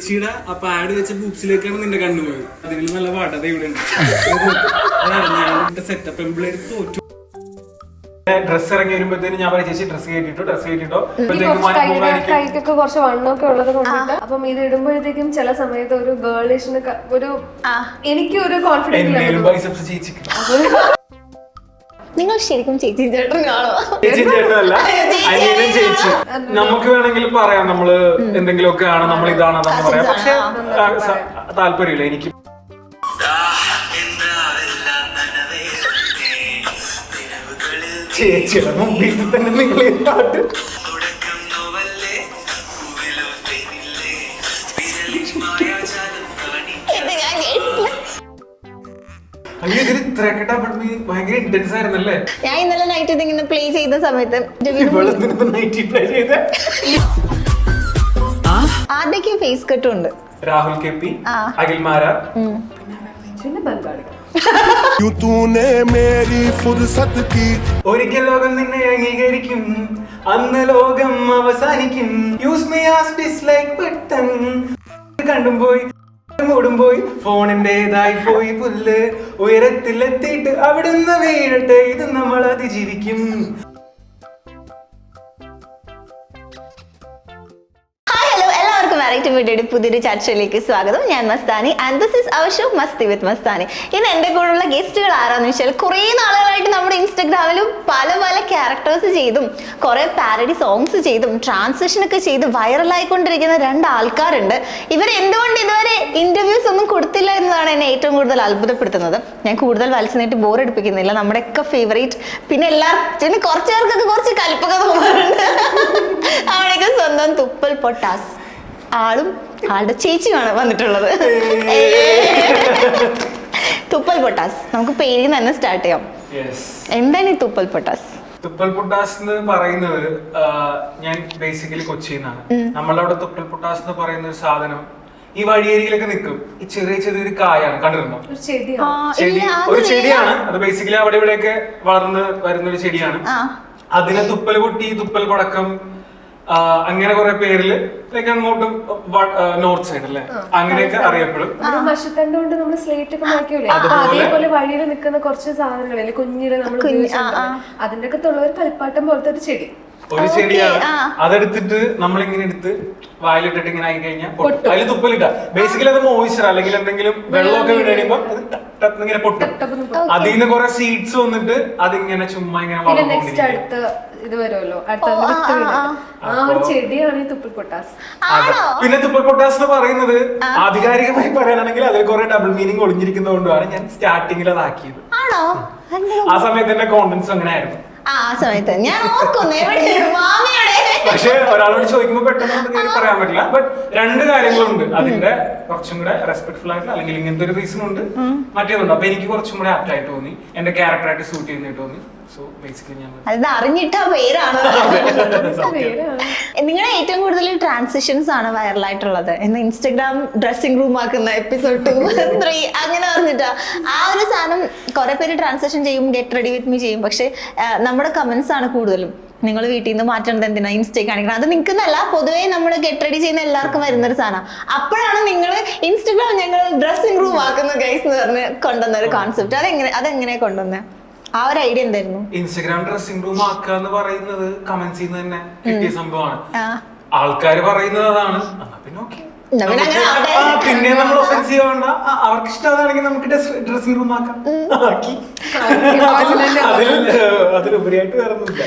കൊച്ചിയുടെ ആ പാഡ് വെച്ച ബൂക്സിലേക്കാണ് നിന്റെ കണ്ണുപോയത്. അതിൽ നല്ല പാട്ടത ഇവിടെ ഉണ്ട്. ഞാൻ സെറ്റപ്പ് എംപ്ലോയി തോറ്റു. ഡ്രസ് ഇറങ്ങി വരുമ്പോഴത്തേനും ഞാൻ ചേച്ചി ഡ്രസ് കേട്ടിട്ടോ കൈക്കൊക്കെ കുറച്ച് വണ്ണമൊക്കെ ഉള്ളത് കൊണ്ടിട്ട് അപ്പം ഇത് ഇടുമ്പോഴത്തേക്കും ചില സമയത്ത് ഒരു ഗേളിഷിന് ഒരു എനിക്ക് ഒരു കോൺഫിഡൻസ്. നിങ്ങൾ ശരിക്കും ചേച്ചി ചേട്ടനാണോ? ചേച്ചി ചേട്ടനല്ല, അനിയനും ചേച്ചി. നമുക്ക് വേണമെങ്കിൽ പറയാം നമ്മള് എന്തെങ്കിലുമൊക്കെ ആണ്, നമ്മൾ ഇതാണെന്ന് പറയാം. പക്ഷെ താല്പര്യമില്ല എനിക്ക്. ചേച്ചിയുടെ മുമ്പിൽ തന്നെ നിങ്ങൾ പാട്ട് ഭയങ്കര ഇന്റൻസ് ആയിരുന്നല്ലേ? ഞാൻ ഇന്നലെ നൈറ്റ് ഇതിങ്ങനെ പ്ലേ ചെയ്ത സമയത്ത് ആദ്യമൊക്കെ ഫേസ് കട്ടും ഉണ്ട്. രാഹുൽ കെ പി, അഖിൽമാര, പിന്നെ ബംഗാളി. ഒരിക്കൽ ലോകം നിന്നെ അംഗീകരിക്കും, അന്ന് ലോകം അവസാനിക്കും. Use me as dislike button. കണ്ടും പോയി മൂടും പോയി, ഫോണിന്റേതായി പോയി പുല്ല്. ഉയരത്തിലെത്തിയിട്ട് അവിടുന്ന് വീഴട്ടെ, ഇത് നമ്മൾ അതിജീവിക്കും. വീഡിയോയുടെ പുതിയൊരു ചർച്ചയിലേക്ക് സ്വാഗതം. ഞാൻ Mastani and this is our show Masti with Mastani. ഇന്ന് എന്റെ കൂടെയുള്ള ഗസ്റ്റുകൾ ആരാന്ന് വെച്ചാൽ കുറെ നാളുകളായിട്ട് നമ്മുടെ ഇൻസ്റ്റഗ്രാമിലും പല പല ക്യാരക്ടേഴ്സ് ചെയ്തും കുറെ പാരഡി സോങ്സ് ചെയ്തും ട്രാൻസിഷൻ ഒക്കെ ചെയ്ത് വൈറലായിക്കൊണ്ടിരിക്കുന്ന രണ്ട് ആൾക്കാരുണ്ട്. ഇവർ എന്തുകൊണ്ട് ഇതുവരെ ഇന്റർവ്യൂസ് ഒന്നും കൊടുത്തില്ല എന്നതാണ് എന്നെ ഏറ്റവും കൂടുതൽ അത്ഭുതപ്പെടുത്തുന്നത്. ഞാൻ കൂടുതൽ വലിച്ചു നീട്ടി ബോറടിപ്പിക്കുന്നില്ല. നമ്മുടെയൊക്കെ ഫേവറേറ്റ്, പിന്നെ കുറച്ചു പേർക്കൊക്കെ കുറച്ച് കലിപ്പൊക്കെ തോന്നാറുണ്ട്. അവിടെയൊക്കെ സ്വന്തം തുപ്പൽ പൊട്ടാസ് ആളും ആളുടെ ചേച്ചിയുമാണ് വന്നിട്ടുള്ളത്. തുപ്പൽ പൊട്ടാസ്, നമുക്ക് പേരിൽ തന്നെ സ്റ്റാർട്ട് ചെയ്യാം. എന്താണ് ഈ തുപ്പൽ പൊട്ടാസ്? തുപ്പൽ പൊട്ടാസ് എന്ന് പറയുന്നത് ഞാൻ ബേസിക്കലി കൊച്ചിയിൽ നിന്നാണ്. നമ്മളവിടെ തുപ്പൽ പൊട്ടാസ് എന്ന് പറയുന്ന ഒരു സാധനം ഈ വഴിയേരിയിലൊക്കെ നിൽക്കും. ഈ ചെറിയൊരു കായാണ്, കണ്ടിരുന്നോ? ഒരു ചെടിയാണ്. അത് ബേസിക്കലി അവിടെ ഇവിടെയൊക്കെ വളർന്ന് വരുന്ന ഒരു ചെടിയാണ്. അതിനെ തുപ്പൽ പൊട്ടി, തുപ്പൽ പടക്കം, അങ്ങനെ കുറെ പേരില് അങ്ങോട്ടും നോർത്ത് സൈഡ് അല്ലേ, അങ്ങനെയൊക്കെ അറിയപ്പെടും. മഷത്തണ്ട് നമ്മൾ സ്ലേറ്റ് ഒക്കെ മാറ്റിയൂലേ, അതേപോലെ വഴിയിൽ നിൽക്കുന്ന കുറച്ച് സാധനങ്ങളല്ലേ കുഞ്ഞില് നമ്മൾ അതിന്റെ ഒക്കെ ഉള്ള ഒരു കളിപ്പാട്ടം പോലത്തെ ഒരു ചെടി. ഒരു ചെടിയാണ്. അതെടുത്തിട്ട് നമ്മളിങ്ങനെ എടുത്ത് വായിലിട്ടിട്ട് ഇങ്ങനെ ആയി കഴിഞ്ഞാൽ അതിൽ തുപ്പലിട്ട ബേസിക്കലി അത് മോയിസ്ചർ അല്ലെങ്കിൽ എന്തെങ്കിലും വെള്ളമൊക്കെ വീണ് കഴിയുമ്പോൾ ഇങ്ങനെ പൊട്ടും. അതിൽ നിന്ന് കുറെ സീഡ്സ് വന്നിട്ട് അതിങ്ങനെ ചുമ്മാ ഇങ്ങനെ ഇത് വരുമല്ലോ, ആ ഒരു ചെടിയാണ് ഈ തുപ്പൽ പൊട്ടാസ്. പിന്നെ തുപ്പൽ പൊട്ടാസ് എന്ന് പറയുന്നത് ആധികാരികമായി പറയാനാണെങ്കിൽ അതിൽ കുറെ ഡബിൾ മീനിങ് ഒളിഞ്ഞിരിക്കുന്നത് കൊണ്ടാണ് ഞാൻ സ്റ്റാർട്ടിങ്ങിൽ അതാക്കിയത്. ആ സമയത്ത് എന്റെ കോണ്ടൻസ് അങ്ങനെ ആയിരുന്നു. പക്ഷെ ഒരാളോട് ചോദിക്കുമ്പോൾ പെട്ടെന്ന് പറയാൻ പറ്റില്ല. ബട്ട് രണ്ട് കാര്യങ്ങളുണ്ട് അതിന്റെ. കുറച്ചും കൂടെ റെസ്പെക്ട്ഫുൾ ആയിട്ട് അല്ലെങ്കിൽ ഇങ്ങനത്തെ ഒരു റീസൺ ഉണ്ട്, മറ്റേതുണ്ട്. അപ്പൊ എനിക്ക് കുറച്ചും കൂടെ ആപ്റ്റ് ആയിട്ട് തോന്നി, എന്റെ ക്യാരക്ടറായിട്ട് സൂട്ട് ചെയ്യുന്നതായിട്ട് തോന്നി. അറിഞ്ഞിട്ട പേരാണ്. നിങ്ങളുടെ ഏറ്റവും കൂടുതൽ ട്രാൻസിഷൻസ് ആണ് വൈറലായിട്ടുള്ളത്. എന്ന് ഇൻസ്റ്റഗ്രാം ഡ്രസ്സിംഗ് റൂം ആക്കുന്ന എപ്പിസോഡ് 2, 3 അങ്ങനെ പറഞ്ഞിട്ടാ. ആ ഒരു സാധനം കുറെ പേര് ട്രാൻസിഷൻ ചെയ്യും, ഗെറ്റ് റെഡി വിത്ത് മീ ചെയ്യും. പക്ഷെ നമ്മുടെ കമന്റ്സ് ആണ് കൂടുതലും നിങ്ങൾ വീട്ടിൽ നിന്ന് മാറ്റേണ്ടത് എന്തിനാ, ഇൻസ്റ്റേ കാണിക്കണം. അത് നിൽക്കുന്നല്ല, പൊതുവേ നമ്മൾ ഗെറ്റ് റെഡി ചെയ്യുന്ന എല്ലാവർക്കും വരുന്നൊരു സാധനം. അപ്പോഴാണ് നിങ്ങൾ ഇൻസ്റ്റഗ്രാം ഞങ്ങൾ ഡ്രസ്സിംഗ് റൂം ആക്കുന്ന ഗൈസ് എന്ന് പറഞ്ഞ് കൊണ്ടുവന്ന ഒരു കോൺസെപ്റ്റ്. അതെങ്ങനെ കൊണ്ടുവന്നേ? ആ ഒരു ഐഡിയ എന്തായിരുന്നു? ഇൻസ്റ്റഗ്രാം ഡ്രസ്സിംഗ് റൂം ആക്കുക എന്ന് പറയുന്നത് കമന്റ്സ് ചെയ്യുന്ന തന്നെ കിട്ടിയ സംഭവമാണ്. ആൾക്കാര് പറയുന്നത് അതാണ്. പിന്നെ ഓക്കെ, പിന്നെ നമ്മൾ ഒഫൻസീവ് ആവണ്ട. അവർക്ക് ഇഷ്ടമാണെങ്കിൽ നമുക്ക് ഡ്രസ്സിംഗ് റൂം ആക്കാം. അതിലുപരിയായിട്ട് വേറെ ഒന്നുമില്ല.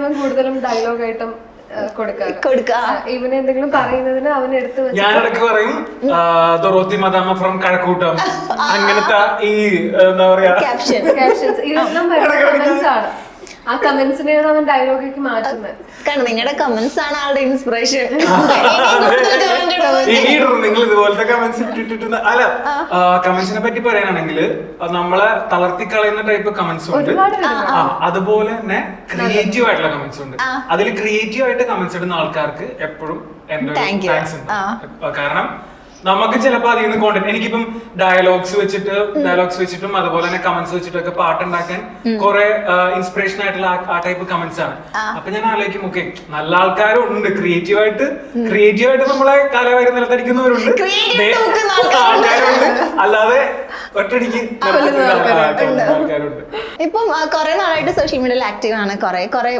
ഇവൻ കൂടുതലും ഡയലോഗായിട്ടും ഇവന് എന്തെങ്കിലും പറയുന്നതിന് അവനെടുത്ത് ഞാനിടക്ക് പറയും ദൊറോത്തി മദാമ ഫ്രം കഴക്കൂട്ടം, അങ്ങനത്തെ ഈ എന്താ പറയാ ഇതെല്ലാം കമന്റ്സ് ആണ്. ആ കമന്റ്സിനെയാണ് അവൻ ഡയലോഗിലേക്ക് മാറ്റുന്നത്. കാരണം നിങ്ങളുടെ കമന്റ്സ് ആണ് ആളുടെ ഇൻസ്പിറേഷൻ. നിങ്ങൾ ഇതുപോലത്തെ കമന്റ്സ് ഇട്ടിട്ട് അല്ല, കമന്റ്സിനെ പറ്റി പറയാനാണെങ്കിൽ നമ്മളെ തളർത്തിക്കളയുന്ന ടൈപ്പ് കമന്റ്സ് ഉണ്ട്. അതുപോലെ തന്നെ ക്രിയേറ്റീവ് ആയിട്ടുള്ള കമന്റ്സ് ഉണ്ട്. അതിൽ ക്രിയേറ്റീവ് ആയിട്ട് കമന്റ്സ് ഇടുന്ന ആൾക്കാർക്ക് എപ്പോഴും എന്റെ താങ്ക്സ് ഉണ്ട്. കാരണം നമുക്ക് ചിലപ്പോൾ അതിൽ നിന്ന് കോണ്ടന്റ് എനിക്കിപ്പം ഡയലോഗ്സ് വെച്ചിട്ടും അതുപോലെ തന്നെ കമന്റ്സ് വെച്ചിട്ടൊക്കെ പാട്ടുണ്ടാക്കാൻ കുറെ ഇൻസ്പിറേഷൻ ആയിട്ടുള്ള ആ ടൈപ്പ് കമന്റ്സ് ആണ്. അപ്പൊ ഞാൻ ആലോചിക്കും ഓക്കെ നല്ല ആൾക്കാരും ഉണ്ട് ക്രിയേറ്റീവായിട്ട് നമ്മളെ കാലവാരി നിലത്തടിക്കുന്നവരുണ്ട്, ആൾക്കാരുണ്ട്, അല്ലാതെ ഒറ്റടിക്ക് ആൾക്കാരുണ്ട്. ഇപ്പം കുറെ നാളായിട്ട് സോഷ്യൽ മീഡിയയിൽ ആക്റ്റീവ് ആണ്. കുറെ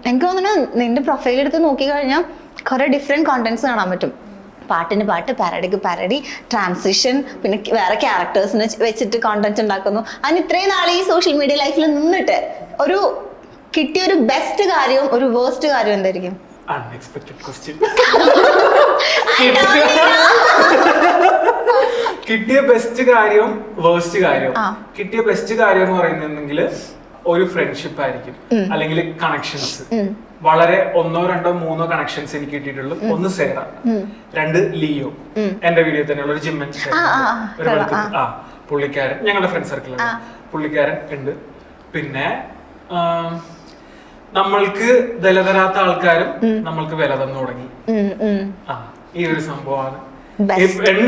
എനിക്ക് തോന്നുന്നു നിന്റെ പ്രൊഫൈൽ എടുത്ത് നോക്കി കഴിഞ്ഞാൽ കുറെ ഡിഫറെന്റ് കോണ്ടന്റ്സ് കാണാൻ പറ്റും. പാട്ടിന് പാട്ട്, പാരഡിക്ക് പാരഡി, ട്രാൻസിഷൻ, പിന്നെ വേറെ ക്യാരക്ടേഴ്സിനെ വെച്ചിട്ട് കോണ്ടന്റ് ഉണ്ടാക്കുന്നു. അതിന് ഇത്രയും നാൾ ഈ സോഷ്യൽ മീഡിയ ലൈഫിൽ നിന്നിട്ട് കിട്ടിയ ഒരു ബെസ്റ്റ് കാര്യവും ഒരു വേസ്റ്റ് കാര്യവും എന്തായിരിക്കും? Unexpected question. കിട്ടിയ ബെസ്റ്റ് കാര്യവും വേസ്റ്റ് കാര്യവും. കിട്ടിയ ബെസ്റ്റ് കാര്യം എന്ന് പറയുന്നുണ്ടെങ്കിൽ ഒരു ഫ്രണ്ട്ഷിപ്പ് ആയിരിക്കും, അല്ലെങ്കിൽ കണക്ഷൻസ്. വളരെ 1, 2, 3 കണക്ഷൻസ് എനിക്ക് കിട്ടിയിട്ടുള്ളൂ. ഒന്ന് സേറ, 2 ലിയോ, എന്റെ വീഡിയോ തന്നെയുള്ള ഒരു ജിമ്മൻ ഒരു പുള്ളിക്കാരൻ, ഞങ്ങളുടെ ഫ്രണ്ട് സർക്കിളാണ്, പുള്ളിക്കാരൻ ഉണ്ട്. പിന്നെ നമ്മൾക്ക് വില തരാത്ത ആൾക്കാരും നമ്മൾക്ക് വില തന്നു തുടങ്ങി. ഈ ഒരു സംഭവമാണ്.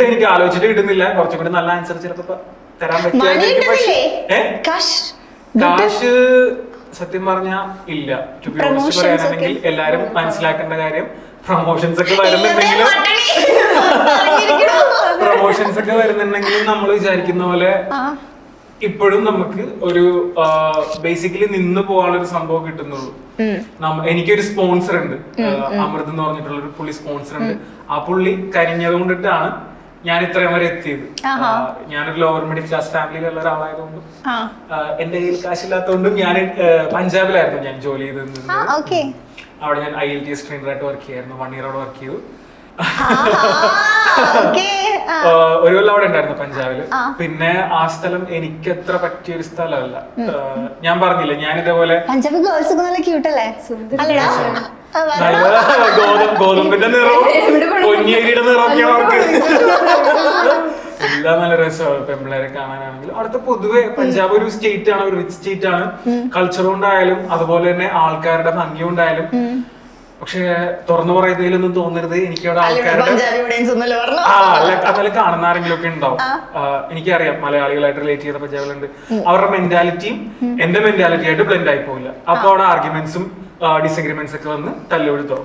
എനിക്ക് ആലോചിച്ചിട്ട് കിട്ടുന്നില്ല. കുറച്ചും കൂടി നല്ല ആൻസർ ചിലപ്പോ തരാൻ പറ്റും. കാശ് സത്യം പറഞ്ഞാ ഇല്ല. ടു ബി ഓണസ്റ്റ് പറയാനാണെങ്കിൽ എല്ലാരും മനസ്സിലാക്കേണ്ട കാര്യം പ്രൊമോഷൻസ് ഒക്കെ വരുന്നുണ്ടെങ്കിലും നമ്മൾ വിചാരിക്കുന്ന പോലെ ഇപ്പോഴും നമുക്ക് ഒരു ബേസിക്കലി നിന്ന് പോകാനുള്ള ഒരു സംഭവം കിട്ടുന്നുള്ളൂ. എനിക്കൊരു സ്പോൺസർ ഉണ്ട്, അമൃത് എന്ന് പറഞ്ഞിട്ടുള്ള ഒരു പുള്ളി സ്പോൺസർ ഉണ്ട്. ആ പുള്ളി കരിഞ്ഞത് കൊണ്ടിട്ടാണ് ഞാൻ ഇത്രയും വരെ എത്തിയത്. ഞാനൊരു ലോവർ മിഡിൽ ക്ലാസ് ഫാമിലിയിലുള്ള ഒരാളായതുകൊണ്ടും എന്റെ കയ്യിൽ കാശില്ലാത്തതുകൊണ്ടും ഞാൻ പഞ്ചാബിലായിരുന്നു ഞാൻ ജോലി ചെയ്തിരുന്നത്. അവിടെ ഞാൻ IELTS ട്രെയിനറായിട്ട് വർക്ക് ചെയ്യായിരുന്നു. 1 year അവിടെ വർക്ക് ചെയ്തു. ഒരു കൊല്ലം അവിടെ ഉണ്ടായിരുന്നു പഞ്ചാബില്. പിന്നെ ആ സ്ഥലം എനിക്ക് അത്ര പറ്റിയൊരു സ്ഥലമല്ല. ഞാൻ പറഞ്ഞില്ലേ ഞാൻ ഇതേപോലെ ഗോതമ്പിന്റെ നിറവും പൊന്നിയരിയുടെ നിറമൊക്കെയാണ് അവർക്ക്. എല്ലാം നല്ല രസമാണ് പെമ്പിള്ളേരെ കാണാനാണെങ്കിലും. അവിടുത്തെ പൊതുവെ പഞ്ചാബ് ഒരു സ്റ്റേറ്റ് ആണ്, ഒരു റിച്ച് സ്റ്റേറ്റ് ആണ്. കൾച്ചർ കൊണ്ടായാലും അതുപോലെ തന്നെ ആൾക്കാരുടെ ഭംഗി കൊണ്ടായാലും. പക്ഷെ തുറന്നു പറയുന്നതിലൊന്നും തോന്നരുത് എനിക്ക് അവിടെ ആൾക്കാരുടെ അതുപോലെ കാണുന്ന ആരെങ്കിലും ഒക്കെ ഉണ്ടാവും. എനിക്കറിയാം മലയാളികളായിട്ട് റിലേറ്റ് ചെയ്ത പഞ്ചാബിലുണ്ട്. അവരുടെ മെന്റാലിറ്റിയും എന്റെ മെന്റാലിറ്റി ആയിട്ട് ബ്ലെൻഡ് ആയി പോകില്ല. അപ്പൊ അവിടെ ആർഗ്യുമെന്റ്സും ഡിസഗ്രിമെന്റ്സ് ഒക്കെ വന്ന് തല്ലുപിടുത്തോ.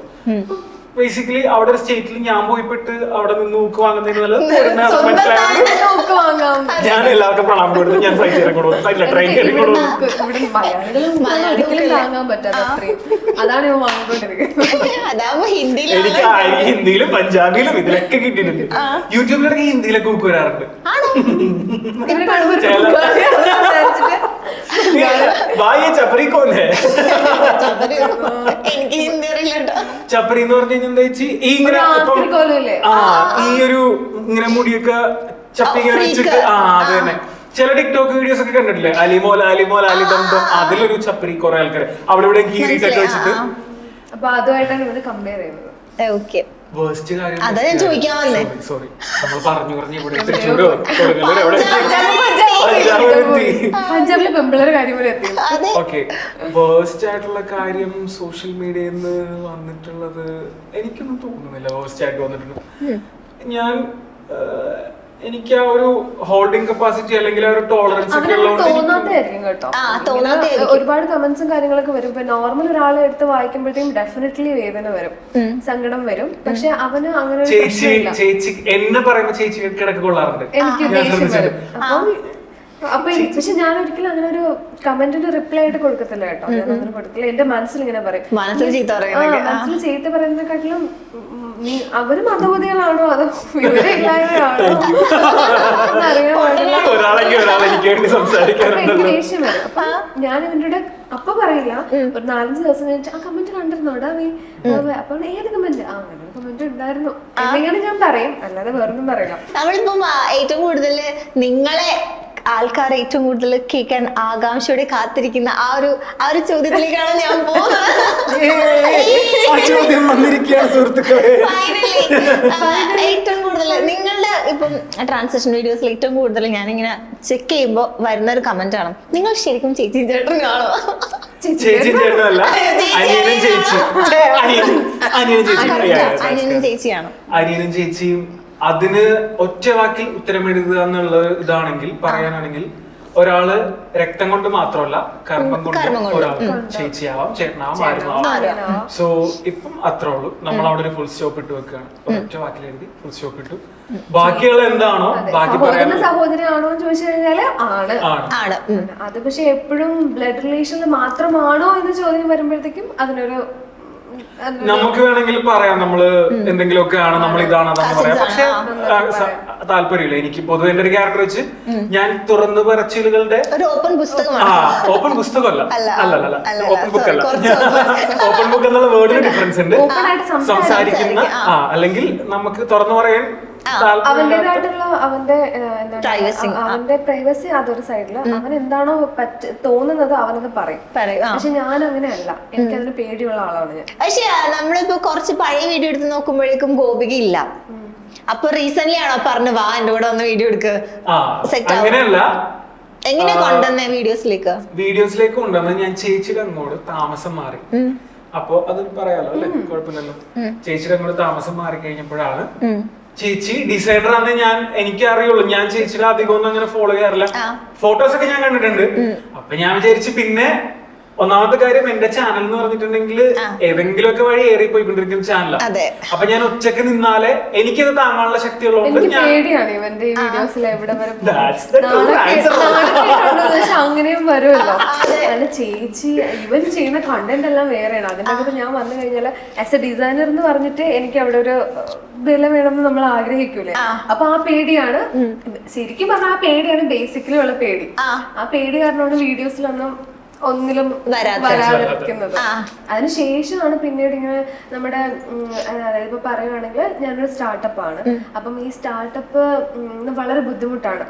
ബേസിക്കലി അവിടെ ഒരു സ്റ്റേറ്റിൽ ഞാൻ പോയിപ്പെട്ട് അവിടെ നിന്ന് നോക്ക് വാങ്ങുന്നതിന് ഞാൻ എല്ലാവർക്കും പ്രണാമം കൊടുത്തു. ഞാൻ ഫ്ലൈറ്റ് കയറി കൊടുക്കും, ട്രെയിൻ കയറി കൊടുക്കും. എനിക്ക് ഹിന്ദിയിലും പഞ്ചാബിയിലും ഇതിലൊക്കെ കിട്ടിയിട്ടുണ്ട്. യൂട്യൂബിലൊക്കെ ഹിന്ദിയിലൊക്കെ ബുക്ക് വരാറുണ്ട്. ചപ്പറി കോന്നെ ചപ്പറി എന്ന് പറഞ്ഞു കഴിഞ്ഞാൽ എന്താ വെച്ച് ഈ ഒരു ഇങ്ങനെ മുടിയൊക്കെ ചപ്പി ഇങ്ങനെ വെച്ചിട്ട് അത് തന്നെ ചില ടിക്ടോക്ക് വീഡിയോസ് ഒക്കെ കണ്ടിട്ടില്ലേ, അലിമോൽ അലിദം, അതിലൊരു ചപ്പരി കുറെ ആൾക്കാർ അവിടെ ഇവിടെ കീറിയിട്ടൊക്കെ വെച്ചിട്ട്. അപ്പൊ അതുമായിട്ടാണ് ഇവര് കമ്പയർ ചെയ്യുന്നത്. സോറി നമ്മൾ പറഞ്ഞു പഞ്ചാബിലെ പെമ്പിളരുടെ കാര്യം വരെ എത്തി. ഓക്കെ, വേഴ്സ്റ്റ് ആയിട്ടുള്ള കാര്യം സോഷ്യൽ മീഡിയയിൽ നിന്ന് വന്നിട്ടുള്ളത് എനിക്കൊന്നും തോന്നുന്നില്ല. വേഴ്സ്റ്റ് ആയിട്ട് വന്നിട്ടുണ്ട് ഞാൻ എനിക്ക് ആ ഒരു ഹോൾഡിംഗ് കപ്പാസിറ്റി അല്ലെങ്കിൽ ആ ഒരു ടോളറൻസ് ഒക്കെ തോന്നാത്തായിരിക്കും കേട്ടോ. ഒരുപാട് കമന്റ്സും കാര്യങ്ങളൊക്കെ വരും. ഇപ്പൊ നോർമൽ ഒരാളെ എടുത്ത് വായിക്കുമ്പോഴത്തേക്കും ഡെഫിനറ്റ്ലി വേദന വരും, സങ്കടം വരും. പക്ഷെ അവന് അങ്ങനെ ചേച്ചി എന്നെ പറയുമ്പോ ചേച്ചി കിടക്ക് കൊള്ളാറുണ്ട്, എനിക്ക് ദേഷ്യം വരും. അപ്പൊ പക്ഷെ ഞാൻ ഒരിക്കലും അങ്ങനെ ഒരു കമന്റിന് റിപ്ലൈ ആയിട്ട് കൊടുക്കത്തില്ല കേട്ടോ. ഞാൻ അങ്ങനെ കൊടുക്കില്ല. എന്റെ മനസ്സിൽ ഇങ്ങനെ പറയും. മനസ്സിൽ ചീത്ത പറയുന്നതിനെക്കാട്ടിലും അവര് മതബോധികളാണോ അതോ വിവരമില്ലായ്മയാണോ അറിയാൻ പാടില്ല. എനിക്ക് ദേഷ്യം വരും. അപ്പൊ ഞാൻ ഇവരുടെ അപ്പൊ പറയില്ല, ഒരു 4-5 ദിവസം കഴിഞ്ഞിട്ട് ആ കമന്റ് കണ്ടിരുന്നോടാ നീ, അപ്പൊ ഏത് കമന്റ് അങ്ങനെ കമന്റ് ഉണ്ടായിരുന്നു എന്തെങ്കിലും ഞാൻ പറയും, അല്ലാതെ വേറൊന്നും പറയില്ല. നമ്മളിപ്പം ഏറ്റവും കൂടുതൽ നിങ്ങളെ ആൾക്കാർ ഏറ്റവും കൂടുതൽ കേൾക്കാൻ ആകാംക്ഷയോടെ കാത്തിരിക്കുന്ന ആ ഒരു ചോദ്യത്തിലേക്കാണ് ഞാൻ പോകുന്നത്. ഏറ്റവും കൂടുതൽ നിങ്ങളുടെ ഇപ്പം ട്രാൻസാക്ഷൻ വീഡിയോസിൽ ഏറ്റവും കൂടുതൽ ഞാനിങ്ങനെ ചെക്ക് ചെയ്യുമ്പോൾ വരുന്ന ഒരു കമന്റ് ആണ്, നിങ്ങൾ ശരിക്കും ചേച്ചി ചേട്ടനാണോ? അനിയനും ചേച്ചിയും അതിന് ഒറ്റ വാക്കിൽ ഉത്തരം എഴുതുക എന്നുള്ള ഇതാണെങ്കിൽ പറയാനാണെങ്കിൽ ഒരാള് രക്തം കൊണ്ട് മാത്രമല്ല കർമ്മം കൊണ്ട് ഒരാൾക്ക് ചേച്ചിയാവാം ചേട്ടനാവാം ആരുമാവാം. സോ ഇപ്പം അത്രേ ഉള്ളൂ. നമ്മൾ അവിടെ ഒരു ഫുൾ സ്റ്റോപ്പ് ഇട്ട് വെക്കുകയാണ്. ഒറ്റ വാക്കിൽ എഴുതി ഫുൾ സ്റ്റോപ്പ് ഇട്ടു. ബാക്കികൾ എന്താണോ ബാക്കി പറയാൻ സഹോദരി ആണോ എന്ന് ചോദിച്ചു കഴിഞ്ഞാല് ആണ്. അത് പക്ഷെ എപ്പോഴും ബ്ലഡ് റിലേഷനിൽ മാത്രമാണോ എന്ന് ചോദ്യം വരുമ്പോഴത്തേക്കും അതിനൊരു നമുക്ക് വേണമെങ്കിൽ പറയാം നമ്മള് എന്തെങ്കിലുമൊക്കെ ആണ് നമ്മൾ ഇതാണെന്ന് പറയാം. പക്ഷെ താല്പര്യമില്ല. എനിക്ക് പൊതുവെ എന്റെ ഒരു ക്യാരക്ടർ വെച്ച് ഞാൻ തുറന്നു പറച്ചിലുകളുടെ ഓപ്പൺ പുസ്തകമല്ല. ഓപ്പൺ ഓപ്പൺ ബുക്ക് അല്ല. ഓപ്പൺ ബുക്ക് എന്നുള്ള വേർഡിന് ഡിഫറൻസ് ഉണ്ട്. സംസാരിക്കുന്ന അല്ലെങ്കിൽ നമുക്ക് തുറന്നു പറയാൻ അവന്റേതായിട്ടുള്ള അവന്റെ പ്രൈവസി അതൊരു സൈഡില് അവൻ എന്താണോ തോന്നുന്നത് അവനത് പറയും. പക്ഷെ ഞാൻ അങ്ങനെയല്ല. എനിക്കതിന് പേടിയുള്ള ആളാണ് ഞാൻ. പക്ഷെ നമ്മളിപ്പോ കുറച്ച് പഴയ വീഡിയോ എടുത്ത് നോക്കുമ്പോഴേക്കും ഗോപിക ഇല്ല. അപ്പൊ റീസെന്റ് ആണോ പറഞ്ഞു വാ എന്റെ കൂടെ ഒന്ന് വീഡിയോ എടുക്കുക? അങ്ങനെയല്ല. എങ്ങനെയാ കൊണ്ടുവന്നേ വീഡിയോസിലേക്ക് കൊണ്ടുവന്ന ഞാൻ ചേച്ചിയുടെ അങ്ങോട്ട് താമസം മാറി. അപ്പൊ അത് പറയാലോ അല്ലെ, കുഴപ്പമില്ലല്ലോ. ചേച്ചിയുടെ അങ്ങോട്ട് താമസം മാറി കഴിഞ്ഞപ്പോഴാണ് ചേച്ചി ഡിസൈനർ ആണെന്ന് എനിക്ക് അറിയുള്ളൂ. ഞാൻ ചേച്ചിയുടെ അധികം ഒന്നും അങ്ങനെ ഫോളോ ചെയ്യാറില്ല. ഫോട്ടോസ് ഒക്കെ ഞാൻ കണ്ടിട്ടുണ്ട്. അപ്പൊ ഞാൻ വിചാരിച്ചു പിന്നെ ഒന്നാമത്തെ കാര്യം എന്റെ ചാനൽ എന്ന് പറഞ്ഞിട്ടുണ്ടെങ്കിൽ ഏതെങ്കിലുമൊക്കെ വഴി ഏറി പോയിക്കൊണ്ടിരിക്കുന്ന ചാനലാണ്. അപ്പൊ ഞാൻ ഒറ്റക്ക് നിന്നാലേ എനിക്കത് താങ്ങാനുള്ള ശക്തി ഉള്ളതുകൊണ്ട് അങ്ങനെയും വരുമല്ലോ. ചേച്ചി ഇവൻ ചെയ്യുന്ന കണ്ടന്റ് എല്ലാം വേറെയാണ്. അതിന്റെ അകത്ത് ഞാൻ വന്നു കഴിഞ്ഞാൽ ആസ് എ ഡിസൈനർ എന്ന് പറഞ്ഞിട്ട് എനിക്ക് അവിടെ ഒരു വില വേണമെന്ന് നമ്മൾ ആഗ്രഹിക്കൂലേ. അപ്പൊ ആ പേടിയാണ് ശരിക്കും പറഞ്ഞാൽ. ആ പേടിയാണ് ബേസിക്കലി ഉള്ള പേടി. ആ പേടി കാരണമാണ് വീഡിയോസിലൊന്നും ഒന്നിലും വരാതിരിക്കുന്നത്. അതിനുശേഷമാണ് പിന്നീട് ഇങ്ങനെ നമ്മുടെ അതായത് ഇപ്പൊ പറയുകയാണെങ്കിൽ ഞാനൊരു സ്റ്റാർട്ടപ്പാണ്. അപ്പം ഈ സ്റ്റാർട്ടപ്പ് വളരെ ബുദ്ധിമുട്ടാണ്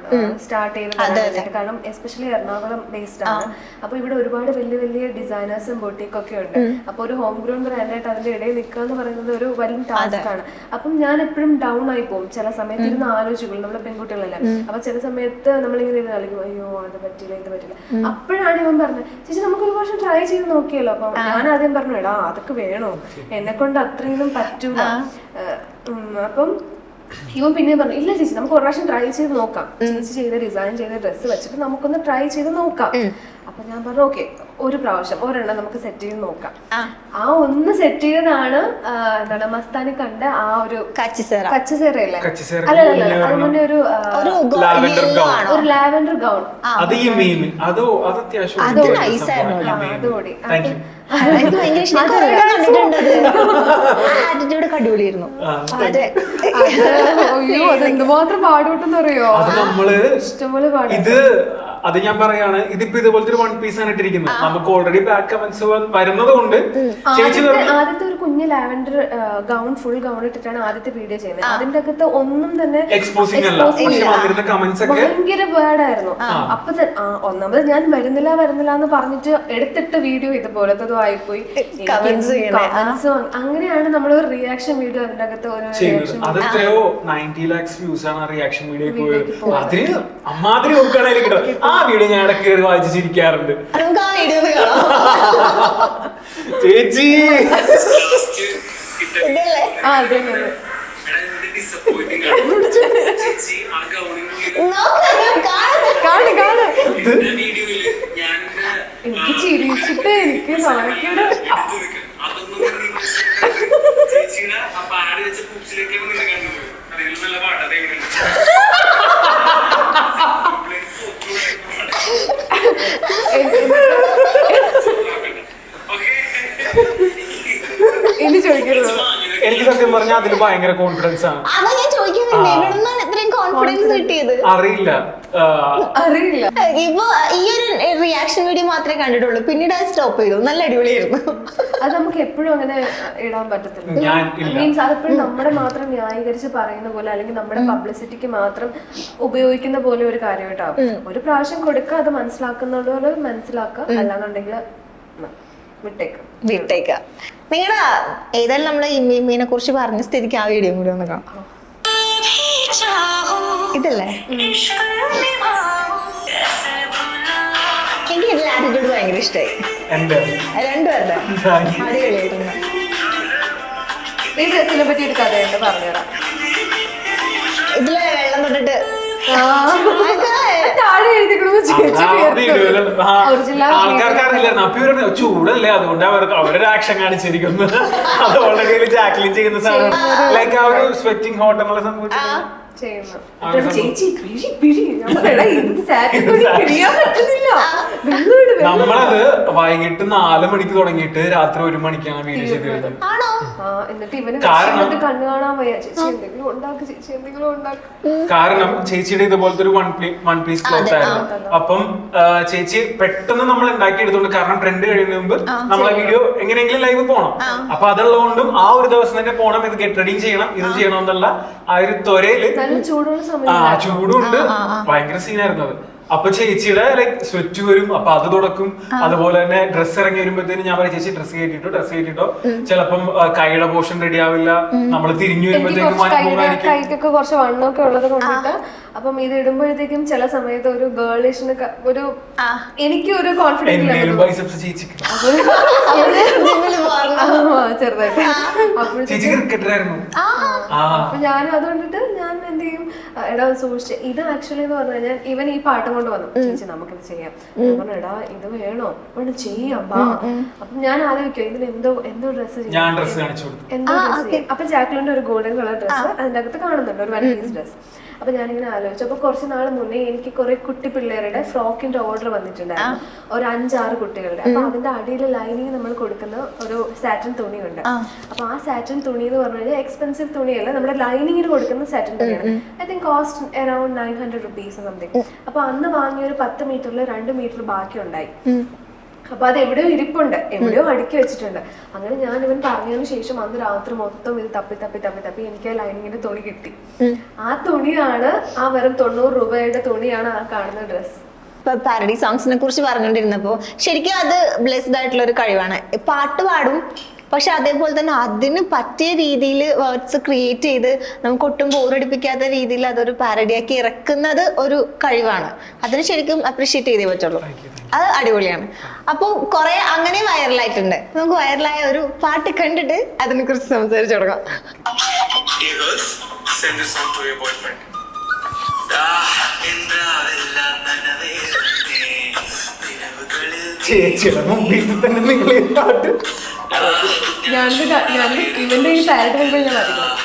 സ്റ്റാർട്ട് ചെയ്ത്. കാരണം എസ്പെഷ്യലി എറണാകുളം ബേസ്ഡ് ആണ്. അപ്പൊ ഇവിടെ ഒരുപാട് വലിയ വലിയ ഡിസൈനേഴ്സും ബൊട്ടീക്കൊക്കെ ഉണ്ട്. അപ്പൊ ഒരു ഹോം ഗ്രൗണ്ട് ബ്രാൻഡായിട്ട് അതിന്റെ ഇടയിൽ നിൽക്കുക എന്ന് പറയുന്നത് ഒരു വലിയ ടാസ്ക് ആണ്. അപ്പം ഞാൻ എപ്പോഴും ഡൗൺ ആയി പോകും. ചില സമയത്ത് ഇരുന്ന് ആലോചിക്കുള്ളൂ. നമ്മളെ പെൺകുട്ടികളല്ല. അപ്പൊ ചില സമയത്ത് നമ്മളിങ്ങനെ ഇരുന്ന് കളിക്കും, അയ്യോ അത് പറ്റില്ല ഇത് പറ്റില്ല. അപ്പോഴാണ് ഇവൻ പറഞ്ഞത് ചേച്ചി നമുക്ക് ഒരു വർഷം ട്രൈ ചെയ്ത് നോക്കിയല്ലോ. അപ്പൊ ഞാൻ ആദ്യം പറഞ്ഞു എടാ അതൊക്കെ വേണോ, എന്നെ കൊണ്ട് അത്രയൊന്നും പറ്റൂല. അപ്പം ഇവൻ പിന്നെ പറഞ്ഞു ഇല്ല ചേച്ചി നമുക്ക് ഒരു പ്രാവശ്യം ട്രൈ ചെയ്ത് നോക്കാം. ചേച്ചി ചെയ്ത ഡിസൈൻ ചെയ്ത ഡ്രസ്സ് വെച്ചിട്ട് നമുക്കൊന്ന് ട്രൈ ചെയ്ത് നോക്കാം. അപ്പൊ ഞാൻ പറഞ്ഞു ഓക്കെ ഒരു പ്രാവശ്യം ഒരെണ്ണം നമുക്ക് സെറ്റ് ചെയ്ത് നോക്കാം. ആ ഒന്ന് സെറ്റ് ചെയ്തതാണ് എന്താണ് മസ്താനി കണ്ട ആ ഒരു കച്ചസേറയല്ലേ അല്ലല്ല അത് മുന്നേ ഒരു ലാവൻഡർ ഗൗൺ. അതുകൂടി അയ്യോ അതെന്തുമാത്രം പാടുപെട്ടെന്ന് അറിയോ. ഇഷ്ടംപോലെ പാടും. അത് ഞാൻ പറയാണ് ഇതിപ്പോ ഇതുപോലത്തെ ഒരു വൺ പീസ് ആണ് ഇട്ടിരിക്കുന്നത്. നമുക്ക് ഓൾറെഡി ബാഡ് കമന്റ്സ് വരുന്നത് കൊണ്ട് ആദ്യത്തെ ഒരു കുഞ്ഞ് ലാവൻഡർ ഗൗൺ ഫുൾ ഗൗൺ ഇട്ടിട്ടാണ് ആദ്യത്തെ വീഡിയോ ചെയ്യുന്നത്. അതിന്റെ അകത്ത് ഒന്നും തന്നെ ഭയങ്കര ബാഡായിരുന്നു. അപ്പൊ ഒന്നാമത് ഞാൻ വരുന്നില്ല എന്ന് പറഞ്ഞിട്ട് എടുത്തിട്ട് വീഡിയോ ഇതുപോലത്തതും ആയിപ്പോയി. അങ്ങനെയാണ് നമ്മൾ ഒരു റിയാക്ഷൻ വീഡിയോ അതിന്റെ അകത്ത് അതെത്രയോ 90 lakhs വ്യൂസ് ആണ് റിയാക്ഷൻ വീഡിയോ അതിന് അമ്മാതിരി നോക്കുകയാണെങ്കിൽ ആ വീഡിയോ ഞാൻ ഇടയ്ക്ക് കയറി വായിച്ച് ചിരിക്കാറുണ്ട്. ചേച്ചി എനിക്ക് ചിരിച്ചിട്ട് എനിക്ക് നാണക്കേട്. ഇനി ചോദിക്കരുത്. എനിക്ക് സത്യം പറഞ്ഞാൽ അതിൽ ഭയങ്കര കോൺഫിഡൻസ് ആണ്. അറിയില്ല ഇപ്പൊ ഈ ഒരു റിയാക്ഷൻ വീഡിയോ മാത്രമേ കണ്ടിട്ടുള്ളൂ. പിന്നീട് അത് സ്റ്റോപ്പ് ചെയ്തു. നല്ല അടിപൊളിയായിരുന്നു. അത് നമുക്ക് എപ്പോഴും അങ്ങനെ ഇടാൻ പറ്റത്തില്ല. മീൻസ് അതെപ്പോഴും നമ്മുടെ മാത്രം ന്യായീകരിച്ച് പറയുന്ന പോലെ അല്ലെങ്കിൽ നമ്മുടെ പബ്ലിസിറ്റിക്ക് മാത്രം ഉപയോഗിക്കുന്ന പോലെ ഒരു കാര്യമായിട്ടാവും. ഒരു പ്രാവശ്യം കൊടുക്കുക, അത് മനസ്സിലാക്കുന്നതോടെ മനസ്സിലാക്കുക, അല്ലാന്നുണ്ടെങ്കിൽ വിട്ടേക്ക. നിങ്ങളുടെ ഏതായാലും നമ്മള് ഇമ്മീനെ കുറിച്ച് പറഞ്ഞ സ്ഥിതിക്ക് ആ വീഡിയോ കൂടി ഒന്ന് കാണാം. ഇതല്ലേ എനിക്ക് ഇതിൽ ആറ്റിറ്റ്യൂഡ് ഭയങ്കര ഇഷ്ടമായി. രണ്ടുപേരുടെ അടിപൊളിയായിരുന്നു. ഈ ഡ്രസ്സിനെ പറ്റി ഒരു കഥയുണ്ട്, പറഞ്ഞുതരാം. ഇതില് വെള്ളം തൊട്ടിട്ട് താഴെ എഴുതിക്കണത് ചേച്ചി ആൾക്കാർക്ക് അറിയില്ലായിരുന്നു. അപ്പൊ ഇവരുടെ ചൂടല്ലേ, അതുകൊണ്ട് അവരൊരു ആക്ഷൻ കാണിച്ചിരിക്കുന്നത്. അത് ഓൾറെഡി ജാക്ലിൻ ചെയ്യുന്ന സാധനം, ലൈക്ക് ആ ഒരു സ്വെറ്റിംഗ് ഹോട്ട് എന്നുള്ള സംഭവിച്ചു. നമ്മളത് വൈകിട്ട് 4 മണിക്ക് തുടങ്ങിയിട്ട് രാത്രി 1 മണിക്കാണ് വീഡിയോ ചെയ്തത്. കാരണം ചേച്ചിയുടെ ഇതുപോലത്തെ ഒരു വൺ പീസ് ക്ലോത്ത് ആയിരുന്നു. അപ്പം ചേച്ചി പെട്ടെന്ന് നമ്മൾ ഉണ്ടാക്കി എടുത്തോണ്ട്, കാരണം ട്രെൻഡ് കഴിയുന്ന മുമ്പ് നമ്മളെ വീഡിയോ എങ്ങനെയെങ്കിലും ലൈവ് പോകണം. അപ്പൊ അതുള്ളതുകൊണ്ടും ആ ഒരു ദിവസം തന്നെ പോകണം, ഇത് ഗെറ്റ് റെഡി ചെയ്യണം, ഇത് ചെയ്യണം എന്നുള്ള ആ ഒരു ത്വരയില് ചൂടുണ്ട്, ഭയങ്കര സീനായിരുന്നു അത്. അപ്പൊ ചേച്ചിയുടെ ലൈക് സ്വെറ്റ് വരും, അപ്പൊ അത് തുടക്കും. അതുപോലെ തന്നെ ഡ്രസ്സ് ഇറങ്ങി വരുമ്പോഴത്തേന് ഞാൻ പറയും, ചേച്ചി ഡ്രസ്സ് കയറ്റിട്ടോ ചിലപ്പം കൈയുടെ പോർഷൻ റെഡി ആവില്ല, നമ്മൾ തിരിഞ്ഞു വരുമ്പോഴത്തേക്കും കൈക്കൊക്കെ കുറച്ച് വണ്ണമൊക്കെ ഉള്ളത് കൊണ്ടിട്ട് അപ്പം ഇത് ഇടുമ്പോഴത്തേക്കും ചില സമയത്ത് ഒരു ഗേളിഷിന് ഒരു എനിക്ക് ഒരു കോൺഫിഡൻസ് ചെറുതായിട്ട്. അപ്പൊ ഞാൻ അതുകൊണ്ടിട്ട് ഞാൻ എന്ത് ചെയ്യും, എടാ സൂക്ഷിച്ച് ഇത് ആക്ച്വലി എന്ന് പറഞ്ഞു കഴിഞ്ഞാൽ ഇവൻ ഈ പാട്ടും കൊണ്ട് വന്നു, ചേച്ചി നമുക്കിത് ചെയ്യാം. പറഞ്ഞു എടാ ഇത് വേണോ, വേണം ചെയ്യാം ബാ. അപ്പൊ ഞാൻ ആലോചിക്കും ഇതിന് എന്തോ ഡ്രസ്സ് എന്തോ ഡ്രസ്സ്. അപ്പൊ ജാക്ലിന്റെ ഒരു ഗോൾഡൻ കളർ ഡ്രസ്സ് അതിന്റെ അകത്ത് കാണുന്നുണ്ട്, ഒരു 1 പീസ് ഡ്രസ്സ്. അപ്പൊ ഞാനിങ്ങനെ ആലോചിച്ചു. അപ്പൊ കുറച്ച് നാൾ മുന്നേ എനിക്ക് കുറെ കുട്ടി പിള്ളേരുടെ ഫ്രോക്കിന്റെ ഓർഡർ വന്നിട്ടുണ്ടായിരുന്നു, ഒരു 5-6 കുട്ടികളുടെ. അപ്പൊ അതിന്റെ അടിയിൽ ലൈനിങ് നമ്മൾ കൊടുക്കുന്ന ഒരു സാറ്റിൻ തുണിയുണ്ട്. അപ്പൊ ആ സാറ്റിൻ തുണി എന്ന് പറഞ്ഞു കഴിഞ്ഞാൽ എക്സ്പെൻസീവ് തുണിയല്ല, നമ്മുടെ ലൈനിങ്ങിന് കൊടുക്കുന്ന സാറ്റിൻ തുണിയാണ്. I think cost around 900 rupees something. അപ്പൊ അന്ന് വാങ്ങിയ ഒരു 10 മീറ്ററിൽ 2 മീറ്റർ ബാക്കി ഉണ്ടായി. അപ്പൊ അത് എവിടെയോ ഇരിപ്പുണ്ട്, എവിടെയോ അടുക്കി വെച്ചിട്ടുണ്ട്. അങ്ങനെ ഞാൻ ഇവൻ പറഞ്ഞതിന് ശേഷം അന്ന് രാത്രി മൊത്തം ഇത് തപ്പി എനിക്ക് ആ ലൈനിങ്ങിന്റെ തുണി കിട്ടി. ആ തുണിയാണ്, ആ വെറും 90 രൂപയുടെ തുണിയാണ് ആ കാണുന്ന ഡ്രസ്. ഇപ്പൊ പാരഡി സോങ്സിനെ കുറിച്ച് പറഞ്ഞുകൊണ്ടിരുന്നപ്പോ ശരിക്കും അത് ബ്ലെസ്ഡ് ആയിട്ടുള്ള ഒരു കഴിവാണ്. പാട്ട് പാടും, പക്ഷെ അതേപോലെ തന്നെ അതിന് പറ്റിയ രീതിയിൽ വേർഡ്സ് ക്രിയേറ്റ് ചെയ്ത് നമുക്ക് ഒട്ടും ബോറടിപ്പിക്കാത്ത രീതിയിൽ അതൊരു പാരഡിയാക്കി ഇറക്കുന്നത് ഒരു കഴിവാണ്. അതിന് ശരിക്കും അപ്രീഷിയേറ്റ് ചെയ്തേ പറ്റുള്ളൂ. അത് അടിപൊളിയാണ്. അപ്പോൾ കുറെ അങ്ങനെ വൈറലായിട്ടുണ്ട്. നമുക്ക് വൈറലായ ഒരു പാട്ട് കണ്ടിട്ട് അതിനെ കുറിച്ച് സംസാരിച്ചു തുടങ്ങാം. ഇവന്റെ ഈ പാരഡി മുമ്പ് ഞാൻ അറിയില്ല.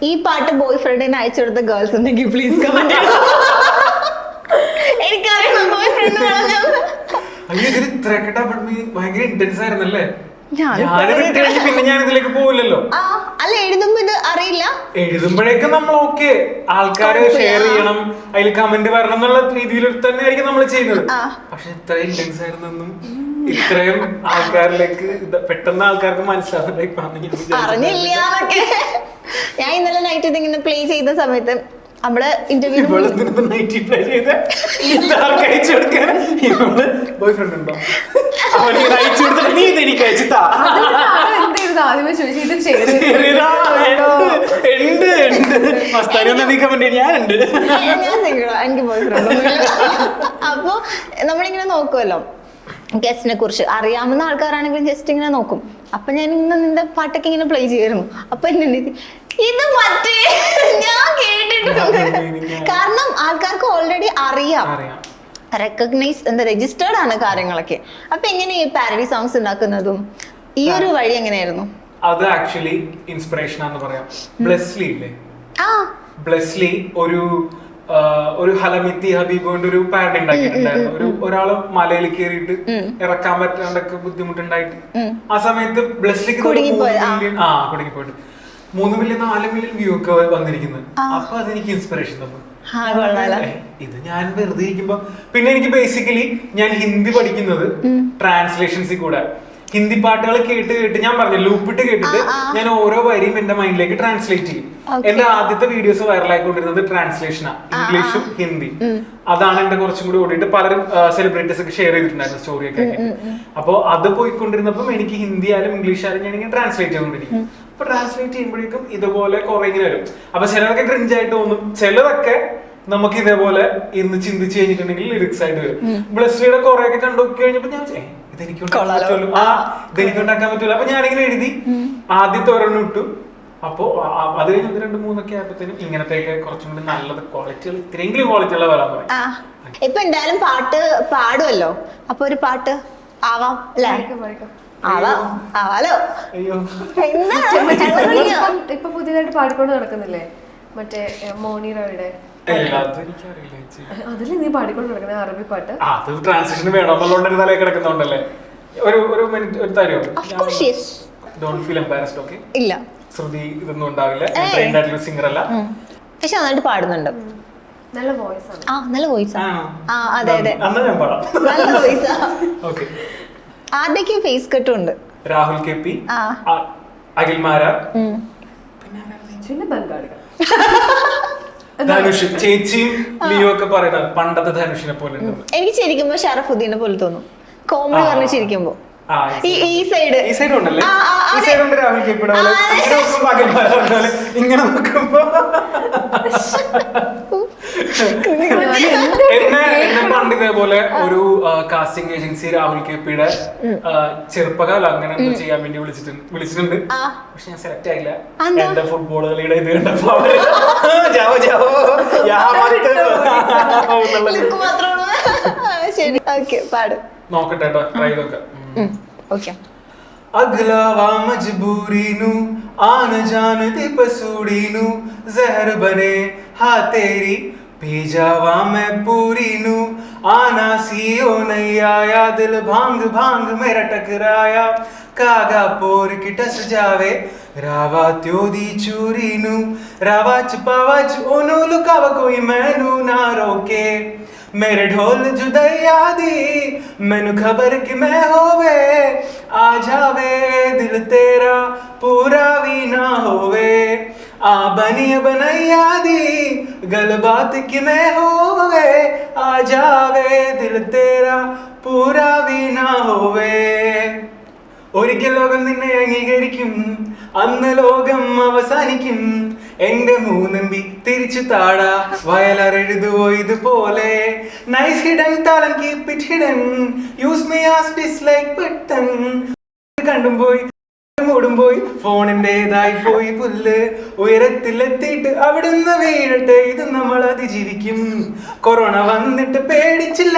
ഈ പാട്ട് ബോയ് ഫ്രണ്ടിന് അയച്ചു കൊടുത്ത ഗേൾസ് ഉണ്ടെങ്കിൽ പ്ലീസ് കമന്റ് എനിക്കറിയാം ബോയ് ഫ്രണ്ട് ഭയങ്കര ഇന്റൻസ് ആയിരുന്നല്ലേ. പിന്നെ ഞാൻ ഇതിലേക്ക് പോവില്ലല്ലോ. അല്ല എഴുതുമ്പോ ഇത് അറിയില്ല, എഴുതുമ്പോഴേക്കും നമ്മൾ ഓക്കെ ആൾക്കാരെ ഷെയർ ചെയ്യണം, അതിൽ കമന്റ് വരണം എന്നുള്ള രീതിയിൽ തന്നെ ആയിരിക്കും നമ്മൾ ചെയ്യുന്നത്. പക്ഷെ ഇത്ര ഇന്റൻസ് ആയിരുന്നെന്നും ഇത്രയും ആൾക്കാരിലേക്ക് പെട്ടെന്ന് ആൾക്കാർക്ക് അറിഞ്ഞില്ല. ഞാൻ ഇന്നലെ നൈറ്റ് ഇതിങ്ങനെ പ്ലേ ചെയ്ത സമയത്ത് നമ്മള് ഇന്റർവ്യൂ എനിക്ക് ബോയ് ഫ്രണ്ട്. അപ്പൊ നമ്മളിങ്ങനെ നോക്കുമല്ലോ ഗസ്റ്റിനെ കുറിച്ച്, അറിയാവുന്ന ആൾക്കാരാണെങ്കിലും ജസ്റ്റ് ഇങ്ങനെ നോക്കും. അപ്പൊ ഞാൻ ഇന്ന് നിന്റെ പാട്ടൊക്കെ ഇങ്ങനെ പ്ലേ ചെയ്യായിരുന്നു. അപ്പൊ എന്നെ ഇത് മറ്റേ ഞാൻ കേട്ടിട്ടുണ്ട്. കാരണം ആൾക്കാർക്ക് ഓൾറെഡി അറിയാം, റെക്കഗ്നൈസ് രജിസ്റ്റേർഡ് ആണ് കാര്യങ്ങളൊക്കെ. അപ്പൊ എങ്ങനെയാ ഈ പാരഡി സോങ്സ് ഉണ്ടാക്കുന്നതും ഈ ഒരു വഴി എങ്ങനെയായിരുന്നു? അത് ആക്ച്വലി ഇൻസ്പിറേഷൻ ആണെന്ന് പറയാം. ബ്ലെസ്ലി ഇല്ലേ, ബ്ലെസ്ലി ഒരു ഹലമിത്തി ഹബീബിന്റെ ഒരു പാരഡി ഉണ്ടാക്കിയിട്ടുണ്ടായിരുന്നു. ഒരാള് മലയിൽ കയറിയിട്ട് ഇറക്കാൻ പറ്റാണ്ടൊക്കെ ബുദ്ധിമുട്ടുണ്ടായിട്ട് ആ സമയത്ത് ബ്ലെസ്ലിക്ക് കുടുങ്ങിപ്പോയിട്ട് 3 മില്യൺ 4 മില്യൺ വ്യൂ ഒക്കെ വന്നിരിക്കുന്നത്. അപ്പൊ അതെനിക്ക് ഇൻസ്പിറേഷൻ തന്നു. ഇത് ഞാൻ വെറുതെ ഇരിക്കുമ്പോ പിന്നെ എനിക്ക് ബേസിക്കലി ഞാൻ ഹിന്ദി പഠിക്കുന്നത് ട്രാൻസ്ലേഷൻസിൽ കൂടെ. ഹിന്ദി പാട്ടുകൾ കേട്ട് കേട്ട് ഞാൻ പറഞ്ഞു ലൂപ്പിട്ട് കേട്ടിട്ട് ഞാൻ ഓരോ വരിയും എന്റെ മൈൻഡിലേക്ക് ട്രാൻസ്ലേറ്റ് ചെയ്യും. എന്റെ ആദ്യത്തെ വീഡിയോസ് വൈറലായിക്കൊണ്ടിരുന്നത് ട്രാൻസ്ലേഷനാ, ഇംഗ്ലീഷും ഹിന്ദി. അതാണ് എന്റെ കുറച്ചും കൂടി ഓടിയിട്ട് പലരും സെലിബ്രിറ്റീസ് ഒക്കെ ഷെയർ ചെയ്തിട്ടുണ്ടായിരുന്നു സ്റ്റോറി ഒക്കെ ആയിട്ട്. അപ്പൊ അത് പോയിക്കൊണ്ടിരുന്നപ്പം എനിക്ക് ഹിന്ദി ആയാലും ഇംഗ്ലീഷ് ആയാലും ഞാൻ ഇങ്ങനെ ട്രാൻസ്ലേറ്റ് ചെയ്തുകൊണ്ടിരിക്കും. അപ്പൊ ട്രാൻസ്ലേറ്റ് ചെയ്യുമ്പോഴേക്കും ഇതുപോലെ കുറെ ഇങ്ങനെ വരും. അപ്പൊ ചിലതൊക്കെ ക്രിഞ്ചായിട്ട് തോന്നും, ചിലതൊക്കെ നമുക്ക് ഇതേപോലെ ഇന്ന് ചിന്തിച്ച് കഴിഞ്ഞിട്ടുണ്ടെങ്കിൽ ലിറിക്സ് ആയിട്ട് വരും. ബ്ലസ്ലിയുടെ കുറെ ഒക്കെ കണ്ടോക്കി കഴിഞ്ഞപ്പോ ഞാൻ ഇതെനിക്ക് ഉണ്ടാക്കാൻ പറ്റൂല. അപ്പൊ ഞാനിങ്ങനെ എഴുതി ആദ്യത്തെ ഒരെണ്ണം ഇട്ടു. അപ്പൊ അത് കഴിഞ്ഞ് 2-3 ആയപ്പോഴത്തേനും ഇങ്ങനത്തെയൊക്കെ കുറച്ചും കൂടി നല്ലത് ക്വാളിറ്റികൾ ഇത്രയെങ്കിലും ക്വാളിറ്റിയുള്ള വരാൻ പറയും. ഇപ്പൊ എന്തായാലും പാട്ട് പാടുമല്ലോ, അപ്പൊ ഒരു പാട്ട് ആവാം അല്ലേ? ആവാലോ. അയ്യോ ഇപ്പൊ പുതിയതായിട്ട് പാടിക്കൊണ്ട് നടക്കുന്നില്ലേ മറ്റേ മോണി റോയുടെ, അതില് നീ പാടിക്കൊണ്ട് നടക്കുന്ന അറബി പാട്ട്? അത് ട്രാൻസ്ലേഷൻ വേണമെന്നുള്ളതുകൊണ്ട് തലയിൽ കിടക്കുന്നുണ്ടല്ലേ. ഒരു മിനിറ്റ് ഒരു തരുമോ? Don't feel embarrassed. ഓക്കെ, ഇല്ല ശ്രുതി ഇതൊന്നും ഉണ്ടാവില്ല, ട്രെയിൻഡ് ആയിട്ടുള്ള സിംഗർ അല്ല, പക്ഷെ നന്നായിട്ട് പാടുന്നുണ്ട്. നല്ല വോയിസ് ആണ്. നല്ല വോയിസ് ആണ്. അതെ അതെ, അന്ന് ഞാൻ പാടാം. നല്ല വോയിസ്. ഓക്കെ, ആദ്യമൊക്കെ ഫേസ് കട്ടും ഉണ്ട്. രാഹുൽ കെ പി, അഖിൽ മാരാർ, പിന്നെ ബംഗാളികൾ, ധനുഷ്, ചേച്ചിയും ലിയോ ഒക്കെ പറയുന്നത് പണ്ടത്തെ ധനുഷിനെ പോലെ ഉണ്ട്. എനിക്ക് ശരിക്കും ഷറഫുദ്ദീനെ പോലെ തോന്നും, കോമഡി പറഞ്ഞു ചിരിക്കുമ്പോ. ഈ സൈഡ് ഉണ്ടല്ലേ, ഈ സൈഡ് ഉണ്ട് രാഹുൽ കെ പിയുടെ പോലെ, അഖിൽ മാരാർ പോലെ. ഇങ്ങനെ നോക്കുമ്പോ എന്നെ പണ്ട് ഇതേപോലെ ഒരു കാസ്റ്റിംഗ് ഏജൻസി രാഹുൽ കെ പിയുടെ ചെറുപ്പകാലം അങ്ങനെ എന്തോ ചെയ്യാൻ വേണ്ടി വിളിച്ചിട്ടുണ്ട്. പക്ഷെ ഞാൻ സെലക്ട് ആയില്ല. എന്റെ ഫുട്ബോൾ കളിയുടെ ഇത് കണ്ടപ്പോ നോക്കട്ടെ കേട്ടോ, ട്രൈ നോക്കാം. अगलावा मजबूरी नू आन जान दी पसूड़ी नू जहर बने हा तेरी पी जावा मैं पूरी नू आना सीओ नहीं आया दिल भांग भांग मेरा टकराया कागा पोर की टस जावे रावा त्यो दी चूरी नू रावा छुपावा ओनू लुकावा कोई मैनू ना रोके मेरे ढोल जुदैया दी मैनू खबर कि मैं होवे आ जावे दिल तेरा पूरा भी ना होवे आ बनिए बनैया दी गल बात कि मैं होवे आ जावे दिल तेरा पूरा भी ना होवे ഒരിക്കൽ ലോകം നിന്നെ അംഗീകരിക്കും, അന്ന് ലോകം അവസാനിക്കും. എന്റെ മൂന്നമ്പി തിരിച്ചു താടാ വയലറെഴുതുവോ ഇതുപോലെ. Nice hidden talent keep it hidden use me as dislike button. കണ്ടും പോയി മൂടും പോയി ഫോണിൻ്റെതായി പോയി പുല്ല്. ഉയരത്തിലെത്തിയിട്ട് അവിടുന്ന് വീഴട്ടെ, ഇത് നമ്മൾ അതിജീവിക്കും. കൊറോണ വന്നിട്ട് പേടിച്ചില്ല,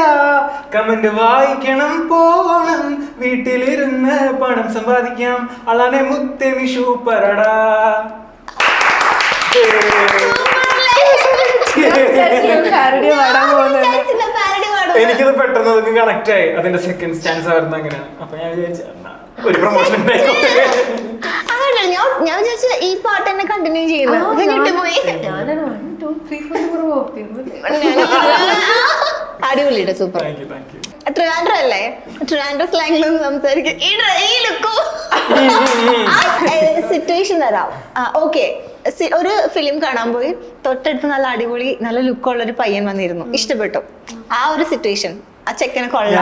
കമന്റ് വായിക്കണം പോണം. വീട്ടിലിരുന്ന് പണം സമ്പാദിക്കാം, അളാനെ മുത്തേ വിഷു പറടാ. എനിക്കത് പെട്ടെന്ന് അതൊക്കെ കണക്ട് ആയി, അതിന്റെ സെക്കൻഡ് ചാൻസ് വരുന്ന അങ്ങനെയാണ്. അപ്പൊ ഞാൻ വിചാരിച്ചു ഒരു പ്രൊമോഷൻ ഞാൻ വിചാരിച്ച ഈ പാട്ട് തന്നെ കണ്ടിന്യൂ ചെയ്യുന്നു. അടിപൊളിയുടെ സൂപ്പർ. ട്രിവാൻഡ്രം അല്ലേ? ട്രിവാൻഡ്രം സ്ലാങ്ങിലൊന്നും സംസാരിക്കും. സിറ്റുവേഷൻ തരാം. ഓക്കെ, ഒരു ഫിലിം കാണാൻ പോയി, തൊട്ടടുത്ത് നല്ല അടിപൊളി നല്ല ലുക്കുള്ള ഒരു പയ്യൻ വന്നിരുന്നു, ഇഷ്ടപ്പെട്ടു. ആ ഒരു സിറ്റുവേഷൻ, ആ ചെക്കനെ കൊള്ളാം.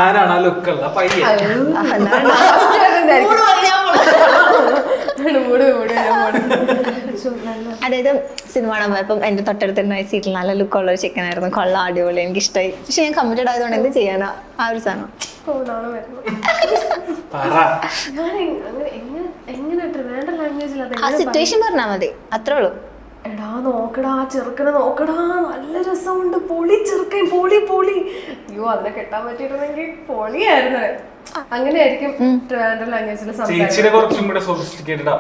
അതായത് സിനിമ കാണാൻ പോയപ്പം എന്റെ തൊട്ടടുത്തുണ്ടായ സീറ്റിൽ നല്ല ലുക്കുള്ള ഒരു ചെക്കനായിരുന്നു, കൊള്ളാം, അടിപൊളി, എനിക്ക് ഇഷ്ടമായി. പക്ഷെ ഞാൻ കമ്മിറ്റഡ് ആയതുകൊണ്ട് എന്ത് ചെയ്യാനാ ആ ഒരു സാധനം. ആ സിറ്റുവേഷൻ പറഞ്ഞാൽ മതി, അത്രേ ഉള്ളൂ. എടാ നോക്കടാ, ചെറുക്കനെ നോക്കടാ, നല്ല രസമുണ്ട്, പൊളി ചെറുക്കൻ, പൊളി പൊളി. അയ്യോ, അതിനെ കെട്ടാൻ പറ്റിയിട്ടുണ്ടെങ്കിൽ പൊളിയായിരുന്നു. അങ്ങനെയായിരിക്കും ട്രിവാൻഡ്രം ലാംഗ്വേജിൽ ചേച്ചിയുടെ കുറച്ചും കൂടെ സോഫിസ്റ്റിക്കേറ്റഡ്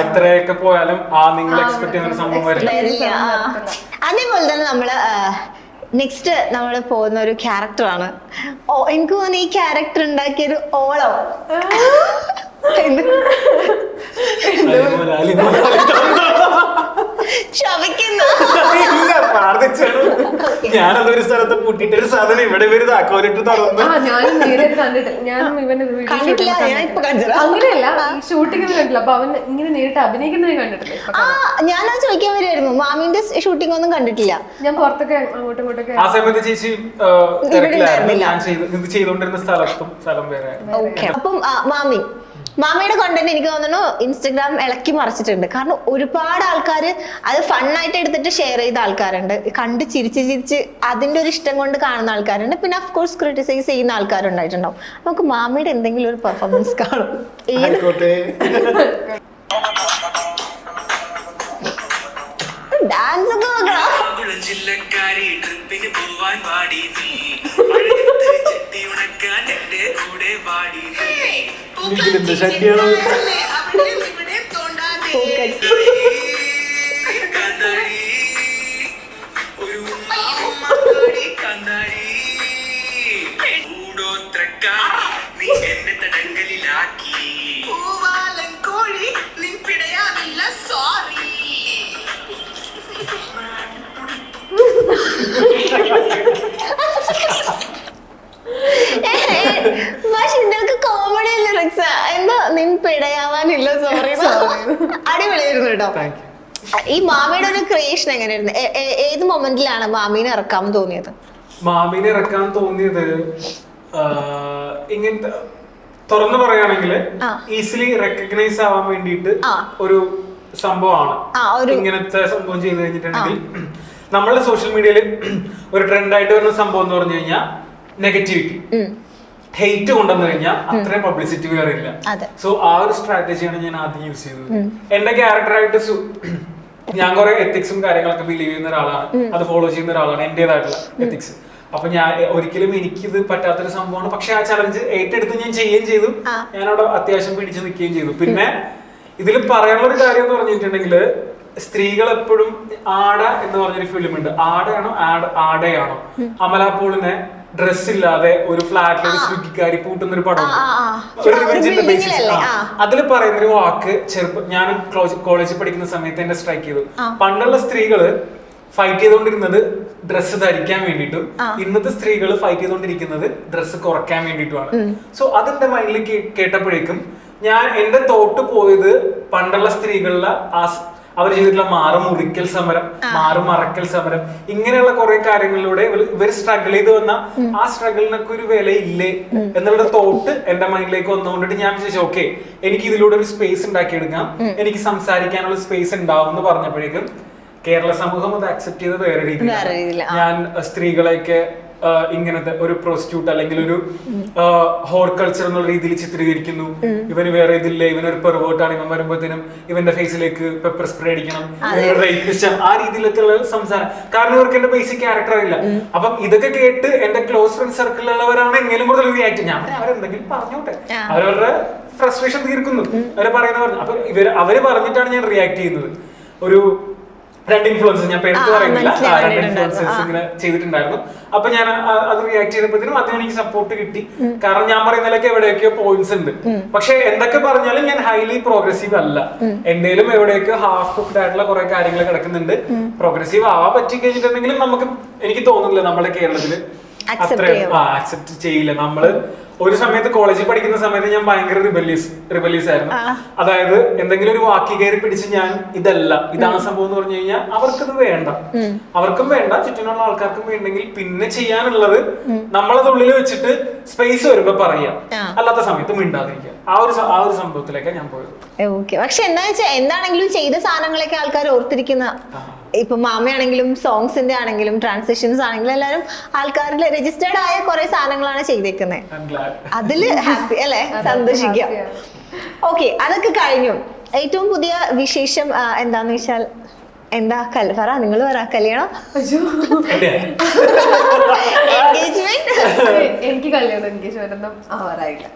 എത്രയൊക്കെ പോയാലും ആ നിങ്ങൾ എക്സ്പെക്ട് ചെയ്യുന്ന സംഭവം വരില്ല. അതേപോലെ തന്നെ നമ്മള് നെക്സ്റ്റ് നമ്മൾ പോകുന്ന ഒരു ക്യാരക്ടറാണ്. എനിക്ക് തോന്നുന്നു ഈ ക്യാരക്ടർ ഉണ്ടാക്കിയൊരു ഓളം. ശപിക്കുന്നു. ഇല്ല, പ്രാർത്ഥിച്ചാണ്. ഞാനതൊരു സ്ഥലത്ത് പൂട്ടിയിട്ട് ഒരു സാധനം ഇവിടെ ഇവര് താക്കോലിട്ട് തുറന്നു. ഞാനും നേരിട്ട് കണ്ടിട്ടില്ല. ഞാനും ഇവന് കണ്ടിട്ടില്ല, ഞാൻ ഇപ്പൊ കണ്ടത്. അങ്ങനെയല്ല, ഈ ഷൂട്ടിംഗ് കണ്ടില്ല. അപ്പൊ അവൻ ഇങ്ങനെ നേരിട്ട് അഭിനയിക്കുന്നത് ഞാനത് ചോദിക്കാൻ വരുമായിരുന്നു. മാമിന്റെ ഷൂട്ടിംഗ് ഒന്നും കണ്ടിട്ടില്ല. ഞാൻ പുറത്തൊക്കെ അങ്ങോട്ടും ഇങ്ങോട്ടൊക്കെ. ആ സമയത്ത് ചേച്ചി തിരക്കിലായിരുന്നു. ഞാൻ ഇത് ചെയ്തുകൊണ്ടിരുന്ന സ്ഥലം വേറെ. അപ്പം മാമിയുടെ കണ്ടന്റ് എനിക്ക് തോന്നുന്നു ഇൻസ്റ്റഗ്രാം ഇളക്കി മറിച്ചിട്ടുണ്ട്. കാരണം ഒരുപാട് ആൾക്കാർ അത് ഫണ്ണായിട്ട് എടുത്തിട്ട് ഷെയർ ചെയ്ത ആൾക്കാരുണ്ട്, കണ്ട് ചിരിച്ച് അതിന്റെ ഒരു ഇഷ്ടം കൊണ്ട് കാണുന്ന ആൾക്കാരുണ്ട്, പിന്നെ ഓഫ് കോഴ്സ് ക്രിട്ടിസൈസ് ചെയ്യുന്ന ആൾക്കാരുണ്ടായിട്ടുണ്ടാവും. നമുക്ക് മാമിയുടെ എന്തെങ്കിലും ഒരു പെർഫോമൻസ് കാണും. ഡാൻസ് ഒക്കെ നോക്കണം. പക്ഷെ ഇതിനൊക്കെ കോമഡി ലിറിക്സ് എന്താ നിൻ പിടയാവാനില്ല സോറി അടിപൊളിയായിരുന്നു കേട്ടോ. ഈ മാമിയുടെ ഒരു ക്രിയേഷൻ എങ്ങനെയായിരുന്നു? ഏത് മൊമെന്റിലാണ് മാമീനെ ഇറക്കാൻ തോന്നിയത്? മാമീനെ ഇറക്കാൻ തോന്നിയത് ഇങ്ങനത്തെ തുറന്നു പറയുകയാണെങ്കിൽ ഈസിലി റെക്കഗ്നൈസ് ആവാൻ വേണ്ടിയിട്ട് ഒരു സംഭവമാണ്. ഇങ്ങനത്തെ സംഭവം ചെയ്തു കഴിഞ്ഞിട്ടുണ്ടെങ്കിൽ നമ്മളുടെ സോഷ്യൽ മീഡിയയിൽ ഒരു ട്രെൻഡായിട്ട് വരുന്ന സംഭവം എന്ന് പറഞ്ഞു കഴിഞ്ഞാൽ നെഗറ്റിവിറ്റി, ഹെയ്റ്റ് കൊണ്ടുവന്നു കഴിഞ്ഞാൽ അത്രയും പബ്ലിസിറ്റി വേറെ ഇല്ല. സോ ആ ഒരു സ്ട്രാറ്റജിയാണ് ഞാൻ ആദ്യം യൂസ് ചെയ്തത്. എന്റെ ക്യാരക്ടറായിട്ട് ഞാൻ കുറെ എത്തിക്സും കാര്യങ്ങളൊക്കെ ബിലീവ് ചെയ്യുന്ന ഒരാളാണ്, അത് ഫോളോ ചെയ്യുന്ന ഒരാളാണ്, എന്റേതായിട്ടുള്ള എത്തിക്സ്. അപ്പൊ ഞാൻ ഒരിക്കലും എനിക്കിത് പറ്റാത്തൊരു സംഭവമാണ്. പക്ഷെ ആ ചലഞ്ച് ഏറ്റെടുത്ത് ഞാൻ ചെയ്യുകയും ചെയ്തു. ഞാനവിടെ അത്യാവശ്യം പിടിച്ചു നിൽക്കുകയും ചെയ്തു. പിന്നെ ഇതിൽ പറയാനുള്ള ഒരു കാര്യം എന്ന് പറഞ്ഞിട്ടുണ്ടെങ്കിൽ, സ്ത്രീകൾ എപ്പോഴും ആട എന്ന് പറഞ്ഞൊരു ഫിലിം ഉണ്ട്. ആടയാണോ ആടയാണോ അമല പോളിനെ ഡ്രസ് ഇല്ലാതെ ഒരു ഫ്ലാറ്റിൽ ഒരു സ്വിഗ്ഗിക്കാരി പൂട്ടുന്ന ഒരു പടം, ഒരു റിവെഞ്ചിന്റെ ബേസിസ്. അതിൽ പറയുന്ന ഒരു വാക്ക് ഞാൻ കോളേജിൽ പഠിക്കുന്ന സമയത്ത് എന്നെ സ്ട്രൈക്ക് ചെയ്തു. പണ്ടുള്ള സ്ത്രീകള് ഫൈറ്റ് ചെയ്തുകൊണ്ടിരുന്നത് ഡ്രസ്സ് ധരിക്കാൻ വേണ്ടിയിട്ടും ഇന്നത്തെ സ്ത്രീകൾ ഫൈറ്റ് ചെയ്തുകൊണ്ടിരിക്കുന്നത് ഡ്രസ്സ് കുറയ്ക്കാൻ വേണ്ടിയിട്ടുമാണ്. സോ അതെന്റെ മൈൻഡിൽ കേട്ടപ്പോഴേക്കും എന്റെ തോട്ട് പോയത് പണ്ടുള്ള സ്ത്രീകളിലെ അവർ ചെയ്തിട്ടുള്ള മാറുമുറിക്കൽ സമരം, മാറുമറക്കൽ സമരം, ഇങ്ങനെയുള്ള കുറെ കാര്യങ്ങളിലൂടെ ഇവർ സ്ട്രഗിൾ ചെയ്ത് വന്ന ആ സ്ട്രഗിളിനൊക്കെ ഒരു വിലയില്ലേ എന്നുള്ള തോട്ട് എന്റെ മൈൻഡിലേക്ക് വന്നുകൊണ്ടിട്ട് ഞാൻ വിചാരിച്ചു, ഓക്കെ എനിക്ക് ഇതിലൂടെ ഒരു സ്പേസ് ഉണ്ടാക്കിയെടുക്കാം, എനിക്ക് സംസാരിക്കാനുള്ള സ്പേസ് ഉണ്ടാവും എന്ന് പറഞ്ഞപ്പോഴേക്കും കേരള സമൂഹം അത് അക്സെപ്റ്റ് ചെയ്ത് വേറെ രീതിയിൽ ഞാൻ സ്ത്രീകളെയൊക്കെ ഇങ്ങനത്തെ ഒരു പ്രോസ്റ്റിറ്റ്യൂട്ട് അല്ലെങ്കിൽ ഒരു ഹോർ കൾച്ചർ എന്നുള്ള രീതിയിൽ ചിത്രീകരിക്കുന്നു. ഇവന് വേറെ ഇതില്ല, ഇവനൊരു പെർവേർട്ടാണ്, ഇവൻ വരുമ്പോഴത്തേനും ഇവന്റെ ഫേസിലേക്ക് പെപ്പർ സ്പ്രേ അടിക്കണം, ഇവനൊരു റേപ്പിസ്റ്റ് ആണ്, ആ രീതിയിലൊക്കെയുള്ള സംസാരം. കാരണം ഇവർക്ക് എന്റെ ബേസിക് ക്യാരക്ടർ അറിയില്ല. അപ്പം ഇതൊക്കെ കേട്ട് എന്റെ ക്ലോസ് ഫ്രണ്ട് സർക്കിളിലുള്ളവരാണ് എങ്കിലും കൂടുതൽ റിയാക്ട്. ഞാൻ അവരെന്തെങ്കിലും പറഞ്ഞോട്ടെ, അവരവരുടെ ഫ്രസ്ട്രേഷൻ തീർക്കുന്നു, അവരെ പറയുന്ന പറഞ്ഞു. അപ്പൊ അവര് പറഞ്ഞിട്ടാണ് ഞാൻ റിയാക്ട് ചെയ്യുന്നത്. ഒരു 2 ഇൻഫ്ലുവൻസേഴ്സ്, ഞാൻ പേര് പറയുന്നില്ല, 2 ഇൻഫ്ലുവൻസേഴ്സ് ഇങ്ങനെ ചെയ്തിട്ടുണ്ടായിരുന്നു. അപ്പൊ ഞാൻ അത് റിയാക്ട് ചെയ്തപ്പോഴത്തേനും അതിന് എനിക്ക് സപ്പോർട്ട് കിട്ടി. കാരണം ഞാൻ പറയുന്നതിലൊക്കെ എവിടെയൊക്കെയോ പോയിന്റ്സ് ഉണ്ട്. പക്ഷെ എന്തൊക്കെ പറഞ്ഞാലും ഞാൻ ഹൈലി പ്രോഗ്രസീവ് അല്ല. എന്തെങ്കിലും എവിടെയൊക്കെ ഹാഫ് കുക്ക്ഡ് ആയിട്ടുള്ള കുറെ കാര്യങ്ങൾ കിടക്കുന്നുണ്ട്. പ്രോഗ്രസീവ് ആവാൻ പറ്റി കഴിഞ്ഞിട്ടുണ്ടെങ്കിലും എനിക്ക് തോന്നുന്നില്ല നമ്മുടെ കേരളത്തില് അത്രയും അക്സെപ്റ്റ് ചെയ്യില്ല. നമ്മള് ഒരു സമയത്ത് കോളേജിൽ പഠിക്കുന്ന സമയത്ത് ഞാൻ ഭയങ്കര റിബലീസ് ആയിരുന്നു. അതായത് എന്തെങ്കിലും ഒരു വാക്കി കയറി പിടിച്ച് ഞാൻ ഇതാണ് സംഭവം എന്ന് പറഞ്ഞു കഴിഞ്ഞാൽ അവർക്കത് വേണ്ട, അവർക്കും വേണ്ട, ചുറ്റിനുള്ള ആൾക്കാർക്കും വേണ്ടെങ്കിൽ പിന്നെ ചെയ്യാനുള്ളത് നമ്മളത് ഉള്ളിൽ വെച്ചിട്ട് സ്പേസ് വരുമ്പോ പറയാം, അല്ലാത്ത സമയത്ത് മിണ്ടാതിരിക്കുക. ആ ഒരു സംഭവത്തിലേക്കാണ് ഞാൻ പോയത്. പക്ഷെ എന്താണെങ്കിലും ചെയ്ത സാധനങ്ങളൊക്കെ ആൾക്കാർ ഓർത്തിരിക്കുന്ന, ഇപ്പൊ മാമയാണെങ്കിലും സോങ്സിന്റെ ആണെങ്കിലും ട്രാൻസിഷൻസ് ആണെങ്കിലും എല്ലാരും ആൾക്കാരിൽ രജിസ്റ്റേർഡ് ആയ കുറെ സാധനങ്ങളാണ് ചെയ്തേക്കുന്നത്. അതില് ഹാപ്പി അല്ലെ, സന്തോഷിക്കാം. ഓക്കെ, അതൊക്കെ കഴിഞ്ഞു. ഏറ്റവും പുതിയ വിശേഷം എന്താന്ന് വെച്ചാൽ എന്താ? പറ, നിങ്ങൾ പറ. കല്യാണം? എൻഗേജ്മെന്റ്? എനിക്ക് കല്യാണം എൻഗേജ്മെന്റ് ഒന്നും ആവാറായില്ല.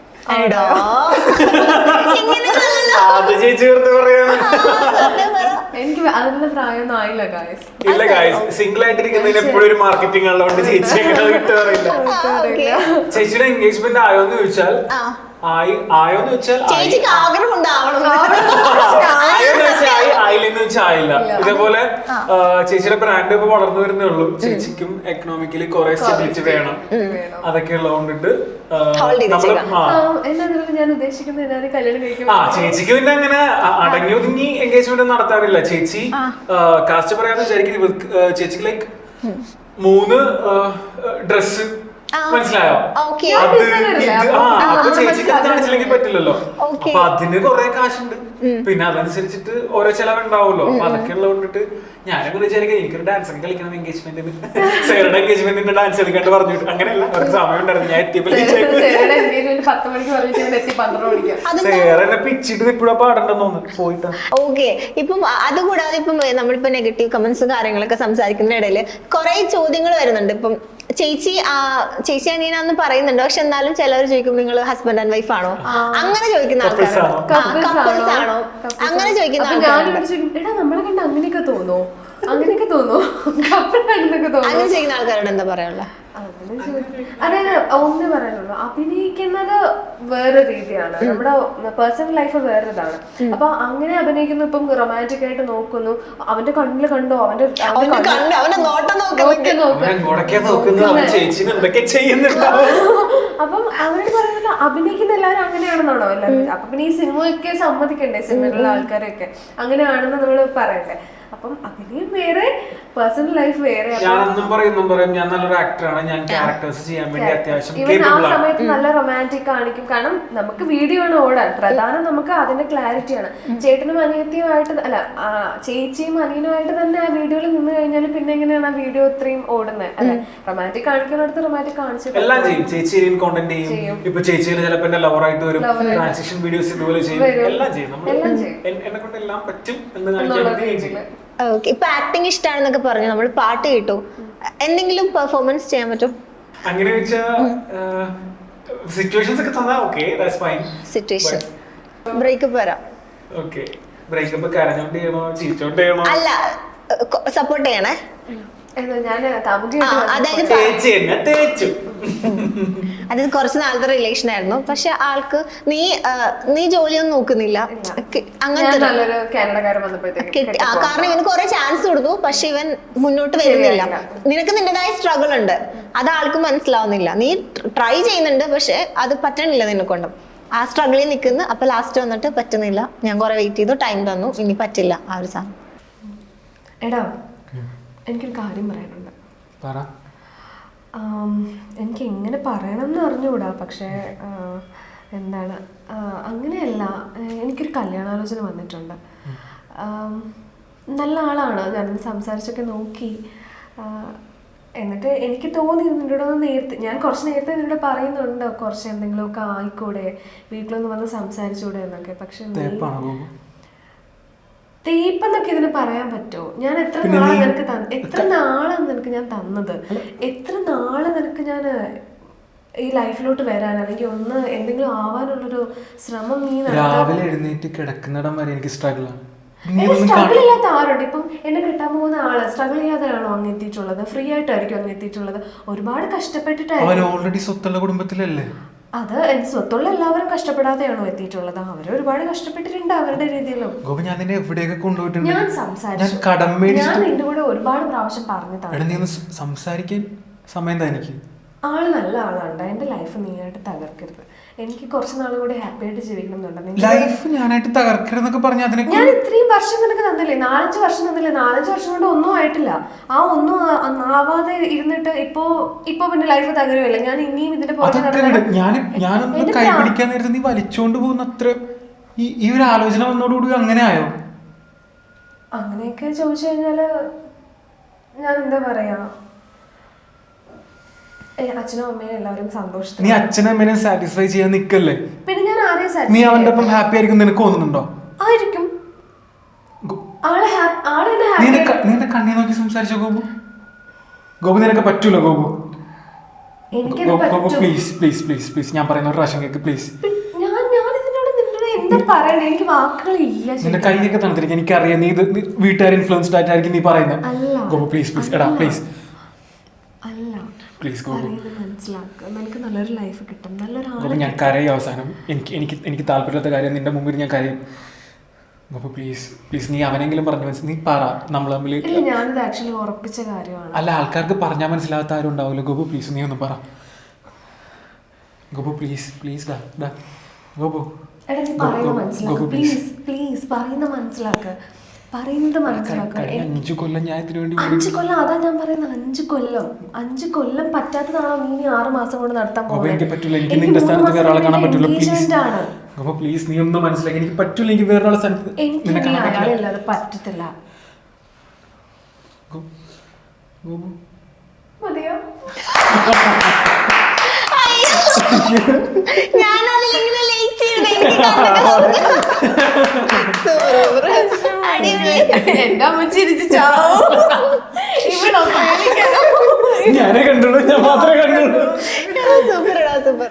എനിക്ക് അതിനുള്ള പ്രായമൊന്നും ആയില്ല ഗായ്സ്. ഇല്ല ഗായ്സ്, സിംഗിൾ ആയിട്ടിരിക്കുന്നതിന് എപ്പോഴും ഒരു മാർക്കറ്റിംഗ് ഉള്ളതുകൊണ്ട് ചേച്ചി എങ്ങനെ വിട്ടു പറയില്ല. ചേച്ചിയുടെ എൻഗേജ്മെന്റ് ആയോന്ന് ചോദിച്ചാൽ ആയോന്ന് വെച്ചാൽ ചേച്ചിക്ക് ആഗ്രഹം ഉണ്ടാവണം. ആയോന്ന് വെച്ചാൽ ആയില്ലെന്ന് വെച്ചാൽ ആയില്ല. ഇതേപോലെ ചേച്ചിയുടെ ബ്രാൻഡ് ഇപ്പൊ വളർന്നു വരുന്നേ ഉള്ളൂ. ചേച്ചിക്കും എക്കണോമിക്കലി കുറെ സ്റ്റെബിലിറ്റി വേണം. അതൊക്കെ ഉള്ളതുകൊണ്ടിട്ട് ചേച്ചിക്ക് പിന്നെ അങ്ങനെ അടങ്ങി ഒതുങ്ങി എൻഗേജ്മെന്റ് നടത്താറില്ല. ചേച്ചി കാസ്റ്റ് പറയാന്ന് വിചാരിക്കുന്നത് ചേച്ചിക്ക് ലൈക്ക് 3 ഡ്രസ് മനസ്സിലായോ? അപ്പൊ ചേച്ചിക്ക് കാണിച്ചില്ലെങ്കിൽ പറ്റില്ലല്ലോ. അപ്പൊ അതിന് കുറെ കാശുണ്ട്. പിന്നെ അതനുസരിച്ചിട്ട് ഓരോ ചെലവുണ്ടാവുമല്ലോ. അപ്പൊ അതൊക്കെ ഉള്ളതുകൊണ്ടിട്ട് ഞാനൊക്കെ വിചാരിക്കാം എനിക്കൊരു ഡാൻസ് ഒക്കെ കളിക്കണം എൻഗേജ്മെന്റിന്. സേറയുടെ എൻഗേജ്മെന്റിന്റെ ഡാൻസ് കളിക്കാണ്ട് പറഞ്ഞിട്ട് അങ്ങനെയല്ല, അവർക്ക് സമയം ഉണ്ടായിരുന്നു. ഞാൻ എത്തിയപ്പോൾ സേറ പിച്ചിട്ട് ഇപ്പോഴാ പാടണ്ടെന്ന് തോന്നുന്നു പോയിട്ട്. ഓക്കെ, ഇപ്പം അതുകൂടാതെ ഇപ്പം നമ്മളിപ്പോ നെഗറ്റീവ് കമന്റ്സും കാര്യങ്ങളൊക്കെ സംസാരിക്കുന്ന ഇടയില് കുറെ ചോദ്യങ്ങൾ വരുന്നുണ്ട്. ഇപ്പം ചേച്ചി അനിയനാന്ന് പറയുന്നുണ്ട്, പക്ഷെ എന്നാലും ചിലർ ചോദിക്കും നിങ്ങൾ ഹസ്ബൻഡ് ആൻഡ് വൈഫ് ആണോ, അങ്ങനെ ചോദിക്കുന്ന ആൾക്കാരുണ്ട്. കപ്പിൾസ് ആണോ അങ്ങനെ ചോദിക്കുന്ന ആൾക്കാരുണ്ട്. നമ്മളെ കണ്ട് അങ്ങനെയൊക്കെ തോന്നോ, അങ്ങനെ ചെയ്യുന്ന ആൾക്കാരോട് എന്താ പറയാനുള്ള? അതായത് ഒന്നേ പറയാനുള്ളൂ, അഭിനയിക്കുന്നത് വേറെ രീതിയാണ്, നമ്മുടെ പേഴ്സണൽ ലൈഫ് വേറൊരിതാണ്. അപ്പൊ അങ്ങനെ അഭിനയിക്കുന്നു. ഇപ്പം റൊമാൻറ്റിക് ആയിട്ട് നോക്കുന്നു, അവന്റെ കണ്ണില് കണ്ടോ, അവന്റെ അപ്പം അവരോട് പറയുന്നത് അഭിനയിക്കുന്ന എല്ലാവരും അങ്ങനെയാണെന്നാണോ എല്ലാവരും? അപ്പൊ പിന്നെ ഈ സിനിമയൊക്കെ സമ്മതിക്കണ്ടേ, സിനിമയിലുള്ള ആൾക്കാരൊക്കെ അങ്ങനെയാണെന്ന് നമ്മള് പറയട്ടെ. അപ്പം അഭിനയം വേറെ, പേഴ്സണൽ ലൈഫ് വേറെ. ഞാനൊന്നും പറയും ഞാൻ നല്ലൊരു ആക്ടറാണ്, ഞാൻ ക്യാരക്ടേഴ്സ് ചെയ്യാൻ വേണ്ടി അത്യാവശ്യം ഇവൻ ആ സമയത്ത് നല്ല റൊമാൻറ്റിക് കാണിക്കും. കാരണം നമുക്ക് വീഡിയോ ആണ് ഓടാൻ പ്രധാനം, നമുക്ക് അതിന്റെ ക്ലാരിറ്റിയാണ്. ചേട്ടനും അനിയത്തിയുമായിട്ട് അല്ല ചേച്ചിയും അനിയനുമായിട്ട് തന്നെ ആ വീഡിയോയിൽ നിന്ന് കഴിഞ്ഞാൽ പിന്നെ എങ്ങനെയാണ് ആ വീഡിയോ ഇത്രയും ഓടുന്നത്? അല്ലെ, റൊമാൻറ്റിക് കാണിക്കുന്നിടത്ത് റൊമാൻറ്റിക് കാണിച്ചു എല്ലാം ചെയ്യും. ചേച്ചി കോണ്ടന്റ് ചെയ്യും. ഇപ്പൊ ചേച്ചിയുടെ ചിലപ്പോ എന്റെ ലവറായിട്ട് വരും, ട്രാൻസിഷൻ വീഡിയോസ് ഇതുപോലെ ചെയ്യും, എല്ലാം ചെയ്യും. എന്നെ കൊണ്ട് എല്ലാം പറ്റും എന്ന് കാണിക്കാൻ. ഓക്കെ, ഇപ്പൊ ആക്ടിങ് ഇഷ്ടമാണെന്നൊക്കെ പറഞ്ഞു, നമ്മൾ പാട്ട് കേട്ടു, എന്തെങ്കിലും പെർഫോമൻസ് ചെയ്യാൻ പറ്റും? അങ്ങനെ വെച്ചാ സിറ്റുവേഷൻസ് ഒക്കെ തന്നാ okay, that's fine. Situation breakup വരാം. ഓക്കേ, ബ്രേക്കപ്പ് കരഞ്ഞോണ്ട് ചെയ്യണോ ചിരിച്ചോണ്ട് ചെയ്യണോ? അല്ല, സപ്പോർട്ട് ചെയ്യണേ. അത് കുറച്ച് നാളത്തെ റിലേഷൻ ആയിരുന്നു, പക്ഷെ ആൾക്ക് നീ ജോലിയൊന്നും നോക്കുന്നില്ല അങ്ങനത്തെ. കാരണം ഇവന് കുറെ ചാൻസ് കൊടുത്തു, പക്ഷെ ഇവൻ മുന്നോട്ട് വരുന്നില്ല. നിനക്ക് നിന്റേതായ സ്ട്രഗിൾ ഉണ്ട്, അത് ആൾക്ക് മനസ്സിലാവുന്നില്ല. നീ ട്രൈ ചെയ്യുന്നുണ്ട്, പക്ഷെ അത് പറ്റണില്ല നിന്നെ കൊണ്ടും. ആ സ്ട്രഗിളിൽ നിൽക്കുന്നു. അപ്പൊ ലാസ്റ്റ് വന്നിട്ട് പറ്റുന്നില്ല, ഞാൻ കുറെ വെയിറ്റ് ചെയ്തു, ടൈം തന്നു, ഇനി പറ്റില്ല ആ ഒരു സാധനം. എടാ, എനിക്കൊരു കാര്യം പറയാനുണ്ട്. എനിക്ക് എങ്ങനെ പറയണമെന്ന് അറിഞ്ഞുകൂടാ, പക്ഷേ എന്താണ്, അങ്ങനെയല്ല, എനിക്കൊരു കല്യാണാലോചന വന്നിട്ടുണ്ട്. നല്ല ആളാണ്, ഞാൻ സംസാരിച്ചൊക്കെ നോക്കി. എന്നിട്ട് എനിക്ക് തോന്നി നിന്നോടൊന്ന് ഞാൻ കുറച്ച് നേരത്തെ നിന്നോട് പറയുന്നുണ്ട്, കുറച്ച് എന്തെങ്കിലുമൊക്കെ ആയിക്കൂടെ, വീട്ടിലൊന്ന് വന്ന് സംസാരിച്ചൂടെ എന്നൊക്കെ. പക്ഷെ തീപ്പെന്നൊക്കെ ഇതിന് പറയാൻ പറ്റുമോ? ഞാൻ എത്ര നാളെ നിനക്ക് ഞാൻ തന്നത്, എത്ര നാളെ നിനക്ക് ഞാൻ ഈ ലൈഫിലോട്ട് വരാൻ, അല്ലെങ്കിൽ ഒന്ന് എന്തെങ്കിലും ആവാനുള്ളൊരു ശ്രമം നീ രാവിലെ എഴുന്നേറ്റ് കിടക്കുന്നിടം വരെ എനിക്ക് സ്ട്രഗിളാണ്. സ്ട്രഗിൾ ഇല്ലാത്ത ആരുണ്ട്? ഇപ്പം എന്നെ കിട്ടാൻ പോകുന്ന ആള് സ്ട്രഗിൾ ചെയ്യാതെയാണോ അങ്ങ് എത്തിയിട്ടുള്ളത്? ഫ്രീ ആയിട്ടായിരിക്കും അങ്ങ് എത്തിയിട്ടുള്ളത്? ഒരുപാട് കഷ്ടപ്പെട്ടിട്ടായിരിക്കും. ഓൾറെഡി സ്വത്തുള്ള കുടുംബത്തിലല്ലേ? അത് സ്വത്തുള്ള എല്ലാവരും കഷ്ടപ്പെടാതെയാണോ എത്തിയിട്ടുള്ളത്? അവർ ഒരുപാട് കഷ്ടപ്പെട്ടിട്ടുണ്ട് അവരുടെ രീതിയിലും. ഞാൻ സംസാരിച്ചു, ഞാൻ നിന്റെ കൂടെ ഒരുപാട് പ്രാവശ്യം പറഞ്ഞു സംസാരിക്കാൻ സമയം തനിക്ക്. ആള് നല്ല ആളാണ്, എന്റെ ലൈഫ് നീയായിട്ട് തകർക്കരുത്. എനിക്ക് കുറച്ച് നാളും കൂടി ഹാപ്പി ആയിട്ട് ജീവിക്കണമെന്നുണ്ട്. ലൈഫ് ഞാനായിട്ട് തകർക്കരുതെന്നൊക്കെ പറഞ്ഞ ഞാൻ ഇത്രയും വർഷം നിനക്ക് തന്നില്ലേ, 4-5 വർഷം തന്നില്ലേ? 4-5 വർഷം കൊണ്ട് ഒന്നും ആയിട്ടില്ല. ആ ഒന്നും ആവാതെ ഇരുന്നിട്ട് ഇപ്പൊ പിന്നെ ലൈഫ് തകരുമല്ല. ഞാൻ ഇനിയും ഇതിന്റെ ഞാനൊന്ന് കൈപിടിക്കാൻ നേരത്തെ നീ വലിച്ചോണ്ട് പോകുന്ന അത്ര ഈ ഒരു ആലോചന വന്നോടുകൂടി അങ്ങനെ ആയോ? അങ്ങനെയൊക്കെ ചോദിച്ചു കഴിഞ്ഞാല് ഞാൻ എന്താ പറയാ, അച്ഛനും അമ്മയും എല്ലാവരും സന്തോഷത്തിൽ. നീ അച്ഛനും അമ്മേനെ സാറ്റിസ്ഫൈ ചെയ്യാൻ നിക്കല്ലേ? പിന്നെ ഞാൻ ആരെയും നീ അവന്റെ ഒപ്പം ഹാപ്പി ആയിരിക്കും നിനക്ക് തോന്നുന്നുണ്ടോ? ആയിരിക്കും. നീ എന്റെ കണ്ണി നോക്കി സംസാരിച്ചോ ഗോപു? ഗോപു നിനക്ക് പറ്റൂല Gopu? Gopu please please please please, ഞാൻ പറയുന്ന ഒരു പ്രാവശ്യം കേക്ക് പ്ലീസ്. എനിക്ക് വാക്കുകളില്ല. നിന്റെ കൈയൊക്കെ തണുത്തിരിക്കും, എനിക്കറിയാം. നീ ഇത് വീട്ടുകാർ ഇൻഫ്ലുവൻസ്ഡ് ആയിട്ടായിരിക്കും നീ പറയുന്നത്. ഗോപു പ്ലീസ് പ്ലീസ്, എടാ പ്ലീസ്. പ്ലീസ് ഗോപു. മനസ്സിലാക്കുക, നിനക്ക് നല്ലൊരു ലൈഫ് കിട്ടും, നല്ലൊരു ഗോപു ഞാൻ കരയും അവസാനം. എനിക്ക് താല്പര്യമില്ലാത്ത കാര്യം നിന്റെ മുമ്പിൽ ഞാൻ കരയും. ഗോപു പ്ലീസ് പ്ലീസ്, നീ അവനെങ്കിലും പറഞ്ഞു മനസ്സിൽ, നീ പറ നമ്മൾ തമ്മിൽ. ഞാനിത് ആക്ച്വലി ഉറപ്പിച്ച കാര്യമാണ്. അല്ല, ആൾക്കാർക്ക് പറഞ്ഞാൽ മനസ്സിലാത്ത ആരും ഉണ്ടാവില്ല. ഗോപു പ്ലീസ് നീ ഒന്ന് പറ. ഗോപു പ്ലീസ് പ്ലീസ് ഡാ ഗോപു. എടാ നീ പറയുന്നത് മനസ്സിലാക്കുക, പ്ലീസ് പ്ലീസ് പറയുന്നത് മനസ്സിലാക്കുക, പറയുന്നത് മനസ്സിലാക്കുക. 5 കൊല്ലം ഞാൻ ഇതിനു വേണ്ടി 5 കൊല്ലം, അതാ ഞാൻ പറയുന്നത്. 5 കൊല്ലം പറ്റാത്തതാണോ നീ 6 മാസം കൊണ്ട് നടത്താൻ പോകുന്നത്? എനിക്ക് പറ്റില്ല, എനിക്ക് നിന്റെ സ്ഥാനത്ത് വേറെ ആളെ കാണാൻ പറ്റില്ല. പ്ലീസ് പ്ലീസ് നീ ഒന്ന് മനസ്സിലാക്കി, എനിക്ക് പറ്റില്ല, എനിക്ക് വേറെ ആളെ സ്ഥാനത്ത് നിന്നെ കാണാൻ പറ്റില്ല. അത് പറ്റത്തില്ല. മതിയോ? എന്റെ അമ്മ ചിരിച്ചു ചാവും. ഞാനേ കണ്ടുള്ളൂ, ഞാൻ മാത്രമേ കണ്ടുള്ളൂ. സൂപ്പർ.